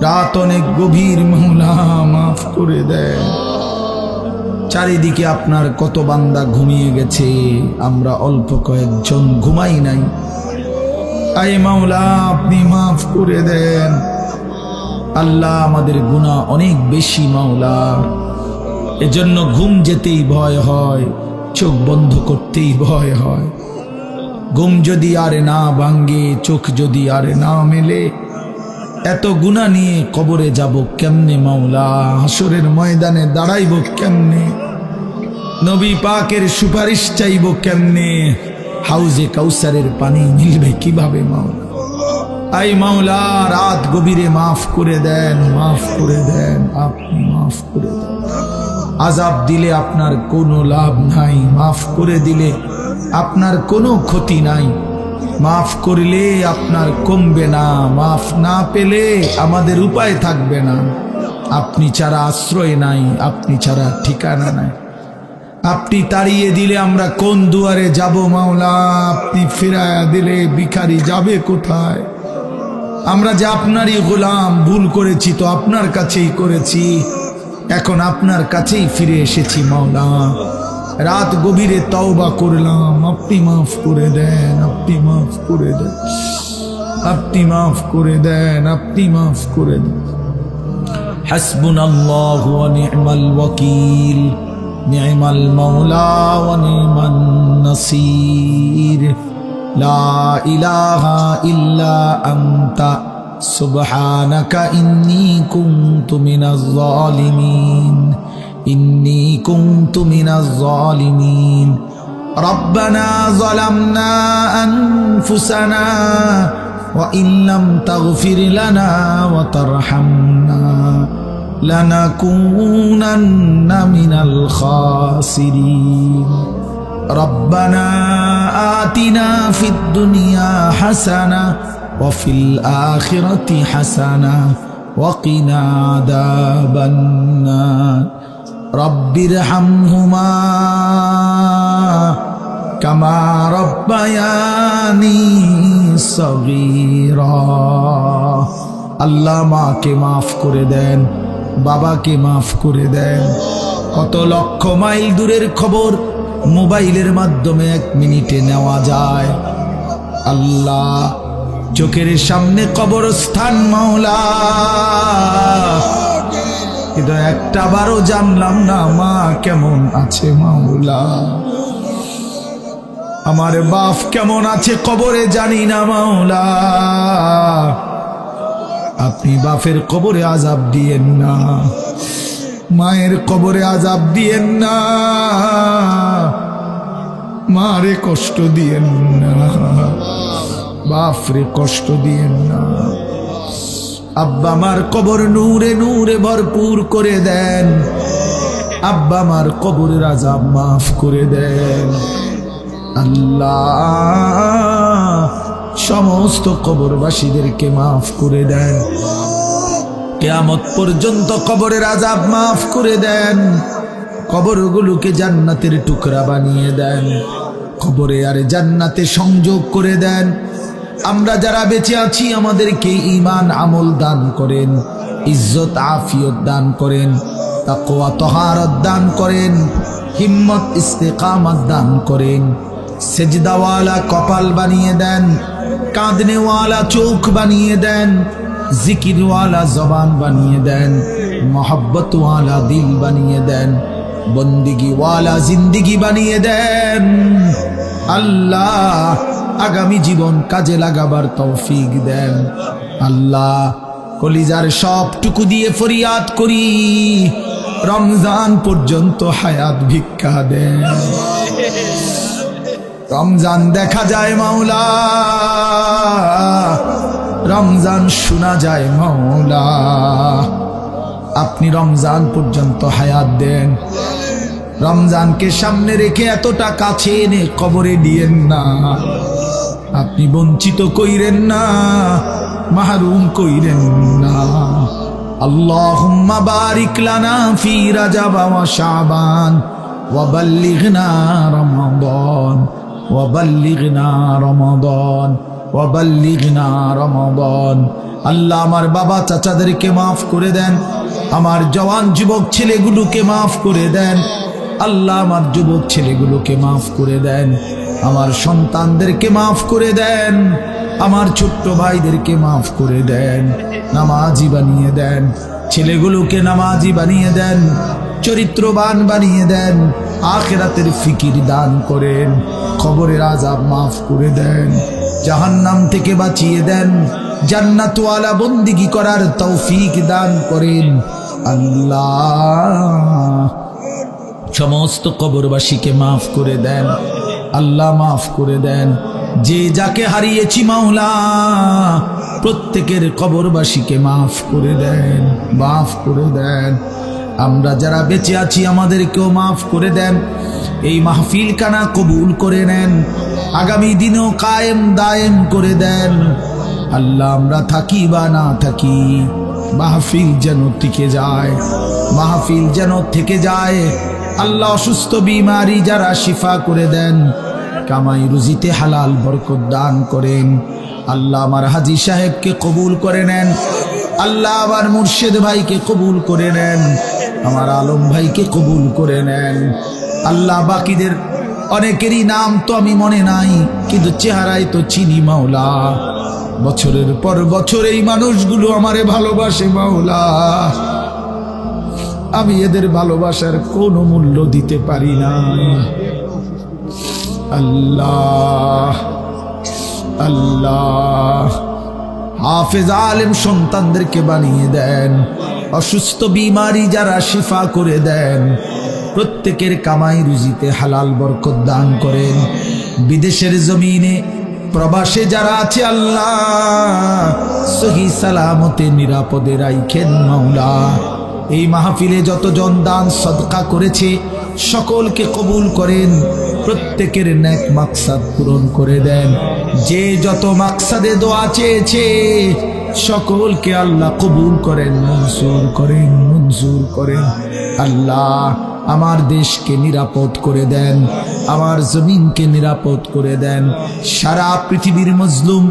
রাত অনেক গভীর, মাওলা মাফ করে দেন। চারিদিকে আপনার কত বান্দা ঘুমিয়ে গেছে, আমরা অল্প কয়েকজন ঘুমাই নাই। আয় মাওলা আপনি মাফ করে দেন। আল্লাহ আমাদের গুনাহ অনেক বেশি মাওলা, এজন্য ঘুম যেতেই ভয় হয়, চোখ বন্ধ করতেই ভয় হয়। ঘুম যদি আরে না ভাঙ্গে, চোখ যদি আরে না মেলে, এত গুনাহ নিয়ে কবরে যাব কেমনে মাওলা? হাসরের ময়দানে দাঁড়াইব কেমনে? নবী পাকের সুপারিশ চাইব কেমনে? হাউজে কাউসারের পানি মিলবে কিভাবে মাওলা? আই মাওলা রাত গভীরে মাফ করে দেন, মাফ করে দেন, আপনি মাফ করে দেন। আযাব দিলে আপনার কোনো লাভ নাই, মাফ করে দিলে আপনার কোনো ক্ষতি নাই, মাফ করলে আপনার কমবে না, মাফ না পেলে আমাদের উপায় থাকবে না। আপনি ছাড়া আশ্রয় নাই, আপনি ছাড়া ঠিকানা নাই। আপনি তাড়িয়ে দিলে আমরা কোন দুয়ারে যাব মাওলা? আপনি ফিরায়া দিলে ভিখারি যাবে কোথায়? আমরা যে আপনারই গোলাম, ভুল করেছি তো আপনার কাছেই করেছি, এখন আপনার কাছেই ফিরে এসেছি মাওলা। রাত গভীরে তওবা করলাম, আপনি মাফ করে দেন, আপনি মাফ করে দেন, আপনি মাফ করে দেন, আপনি মাফ করে দেন। হাসবুনাল্লাহু ওয়া নি'মাল ওয়াকিল, নি'মাল মাওলা ওয়া নি'মান নাসির। লা ইলাহা ইল্লা আনতা সুবহানাকা ইন্নী কুনতু মিনাজ জালিমিন, ইন্নী কুনতু মিনাজ জালিমিন। রব্বানা যালামনা আনফুসানা ওয়া ইল্লাম তাগফির লানা ওয়া তারহামনা লানাকুনান্না মিনাল খাসিরিন। রব্বানা আতিনা ফিদ দুনিয়া হাসানা ওয়া ফিল আখিরাতি হাসানা ওয়া কিনা আযাবান নার। রব্বিরহামহুমা কামা রব্বায়ানি সগীরা। আল্লাহ মাকে মাফ করে দেন, বাবাকে মাফ করে দেন। কত লক্ষ মাইল দূরের খবর মোবাইলের মাধ্যমে 1 মিনিটে নেওয়া যায়। আল্লাহ চোখের সামনে কবরস্থান মাওলা, কিন্তু একটা বারও জানলাম না মা কেমন আছে মাওলা, আমার বাপ কেমন আছে কবরে জানি না মাওলা। আপনি বাপের কবরে আযাব দিয়েন না, মায়ের কবরে আযাব দিয়েন না, মারে কষ্ট দিয়েন না, বাপরে কষ্ট দিয়েন না। আব্বা মার কবর নূরে নূরে ভরপুর করে দেন, আব্বা মার কবরের আযাব মাফ করে দেন। আল্লাহ সমস্ত কবরবাসীদেরকে মাফ করে দেন, কিয়ামত পর্যন্ত কবরের আযাব মাফ করে দেন, কবরগুলোকে জান্নাতের টুকরা বানিয়ে দেন, কবরে আর জান্নাতে সংযোগ করে দেন। আমরা যারা বেঁচে আছি আমাদেরকে ঈমান আমল দান করেন, ইজ্জত আফিয়ত দান করেন, তাকওয়া তাহারত দান করেন, হিম্মত ইস্তেকামত দান করেন, সেজদাওয়ালা কপাল বানিয়ে দেন, কাঁদনেওয়ালা চোখ বানিয়ে দেন, জিকিরওয়ালা জবান বানিয়ে দেন, মোহব্বতওয়ালা দিল বানিয়ে দেন, বন্দিগিওয়ালা জিন্দিগি বানিয়ে দেন। আল্লাহ আগামী জীবন কাজে লাগাবার তৌফিক দেন। আল্লাহ কলিজার সবটুকু দিয়ে ফরিয়াদ করি, রমজান পর্যন্ত হায়াত ভিক্ষা দেন। রমজান দেখা যায় মাওলা, রমজান শোনা যায় মাওলা, আপনি রমজান পর্যন্ত হায়াত দেন। রমজানকে সামনে রেখে এতটা কাছে এনে কবরে দিয়েন না, আপনি বঞ্চিত কইরেন না, মাহরুম কইরেন না। আল্লাহুম্মা বারিক লানা ফি রাজাব ওয়া শাবান ওয়া বাল্লিগনা রমাদান ওয়া বাল্লিগনা রমাদান ওয়া বাল্লিগনা রমাদান। আল্লাহ আমার বাবা চাচাদেরকে মাফ করে দেন, আমার জওয়ান যুবক ছেলেগুলোকে মাফ করে দেন। আল্লাহ আমার যুবক ছেলেগুলোকে মাফ করে দেন, আমার সন্তানদেরকে মাফ করে দেন, আমার ছোট্ট ভাইদেরকে মাফ করে দেন, নামাজি বানিয়ে দেন, ছেলেগুলোকে নামাজি বানিয়ে দেন, চরিত্রবান বানিয়ে দেন, আখিরাতের ফিকির দান করেন, কবরের আযাব মাফ করে দেন, জাহান্নাম থেকে বাঁচিয়ে দেন, জান্নাতওয়ালা বন্দিগি করার তৌফিক দান করেন। আল্লাহ সমস্ত কবরবাসীকে মাফ করে দেন, আল্লাহ মাফ করে দেন। যে যাকে হারিয়েছি মাওলা প্রত্যেকের কবরবাসীকে মাফ করে দেন, মাফ করে দেন। আমরা যারা বেঁচে আছি আমাদেরকেও মাফ করে দেন। এই মাহফিল খানা কবুল করে নেন, আগামী দিনেও কায়েম দায়েম করে দেন। আল্লাহ আমরা থাকি বা না থাকি, মাহফিল যেন টিকে যায়, মাহফিল যেন থেকে যায়। আল্লাহ অসুস্থ বিমারি যারা শিফা করে দেন, কামাই রুজিতে হালাল বরকত দান করেন। আল্লাহ আমার হাজী সাহেবকে কবুল করে নেন, আল্লাহ আমার মুর্শিদ ভাইকে কবুল করে নেন, আমার আলম ভাইকে কবুল করে নেন। আল্লাহ বাকিদের অনেকেরই নাম তো আমি মনে নাই, কিন্তু চেহারায় তো চিনি মাওলা। বছরের পর বছর এই মানুষগুলো আমারে ভালোবাসে মাওলা, আমি এদের ভালোবাসার কোনো মূল্য দিতে পারি না। আল্লাহ আল্লাহ হাফেজ আলেম সন্তানদেরকে বানিয়ে দেন, অসুস্থ বিমারি যারা শিফা করে দেন, প্রত্যেকের কামাই রুজিতে হালাল বরকত দান করেন। বিদেশের জমিনে প্রবাসে যারা আছে আল্লাহ সহি সালামতে নিরাপদে রাইখেন মাওলা। এই মাহফিলে যতজন দান সদকা করেছে সকলকে কবুল করেন, প্রত্যেকের নেক মাকসাদ পূরণ করে দেন। যে যত মাকসাদে দোয়া চেয়েছে সকলকে আল্লাহ কবুল করেন, মনসুর করেন, মনসুর করেন। আল্লাহ আমার দেশকে নিরাপদ করে দেন, আমার জমিনকে নিরাপদ করে দেন। সারা পৃথিবীর মজলুম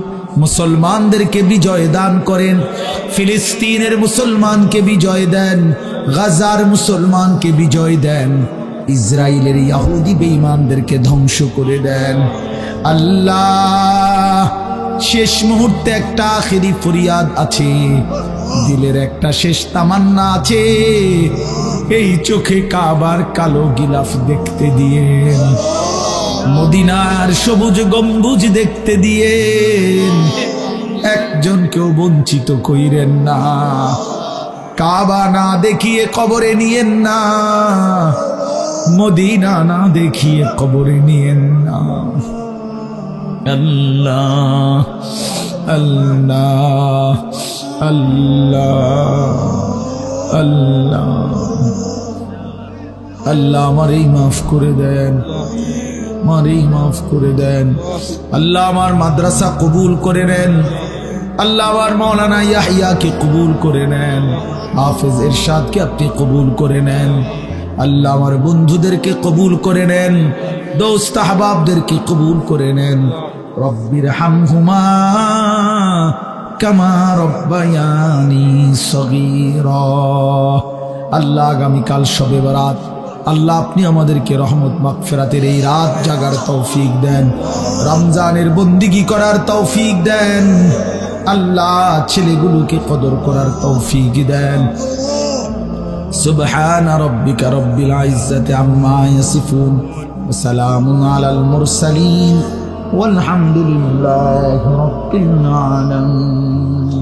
মুসলমানদেরকে বিজয় দান করেন, ফিলিস্তিনের মুসলমানকে বিজয় দেন, গাজার মুসলমানকে বিজয় দেন, ইসরায়েলের ইহুদি বেঈমানদেরকে ধ্বংস করে দেন। আল্লাহ শেষ মুহূর্তে একটা আখেরি ফরিয়াদ আছে, দিলের একটা শেষ তামান্না আছে, এই চোখে কাবার কালো গিলাফ দেখতে দিয়েন, মদিনার সবুজ গম্বুজ দেখতে দিয়েন, একজনকেও বঞ্চিত কইরেন না। কাবা না দেখিয়ে কবরে নিয়েন না, মদিনা না দেখিয়ে কবরে নিয়েন না। আল্লাহ আল্লাহ আল্লাহ আল্লাহ আল্লাহ আমারই মাফ করে দেন, আমারই মাফ করে দেন। আল্লাহ আমার মাদ্রাসা কবুল করে নেন, আল্লাহ আমার মাওলানা ইয়াহিয়াকে কবুল করে নেন, হাফেজ ইরশাদকে আপনি কবুল করে নেন। আল্লাহ আমার বন্ধুদেরকে কবুল করে নেন, দোস্ত আহবাবদেরকে কবুল করে নেন। রব্বির হামহুমা কামা রব্বায়ানি সগীরা। আল্লাহ আগামীকাল শবে বরাত, আল্লাহ আপনি আমাদেরকে রহমত মাগফিরাতের এই রাত জাগার তৌফিক দেন, রমজানের বন্দিগি করার তৌফিক দেন। আল্লাহ ছেলেগুলোকে কদর করার তৌফিক দেন। সুবহান রাব্বিকা রব্বিল ইজ্জাতি আম্মা ইয়াসিফুন ওয়া সালামুন আলাল মুরসালিন ওয়ালহামদুলিল্লাহি রাব্বিল আলামিন।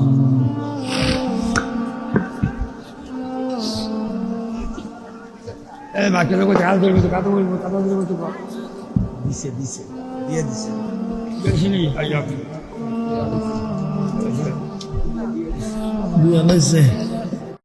বাকি লোক হাল ধরবে তো কথা বলবো, কথা বলবো তো দিছে দিছে দিয়ে দিছে বেশি নেই। দিয়ে দিছে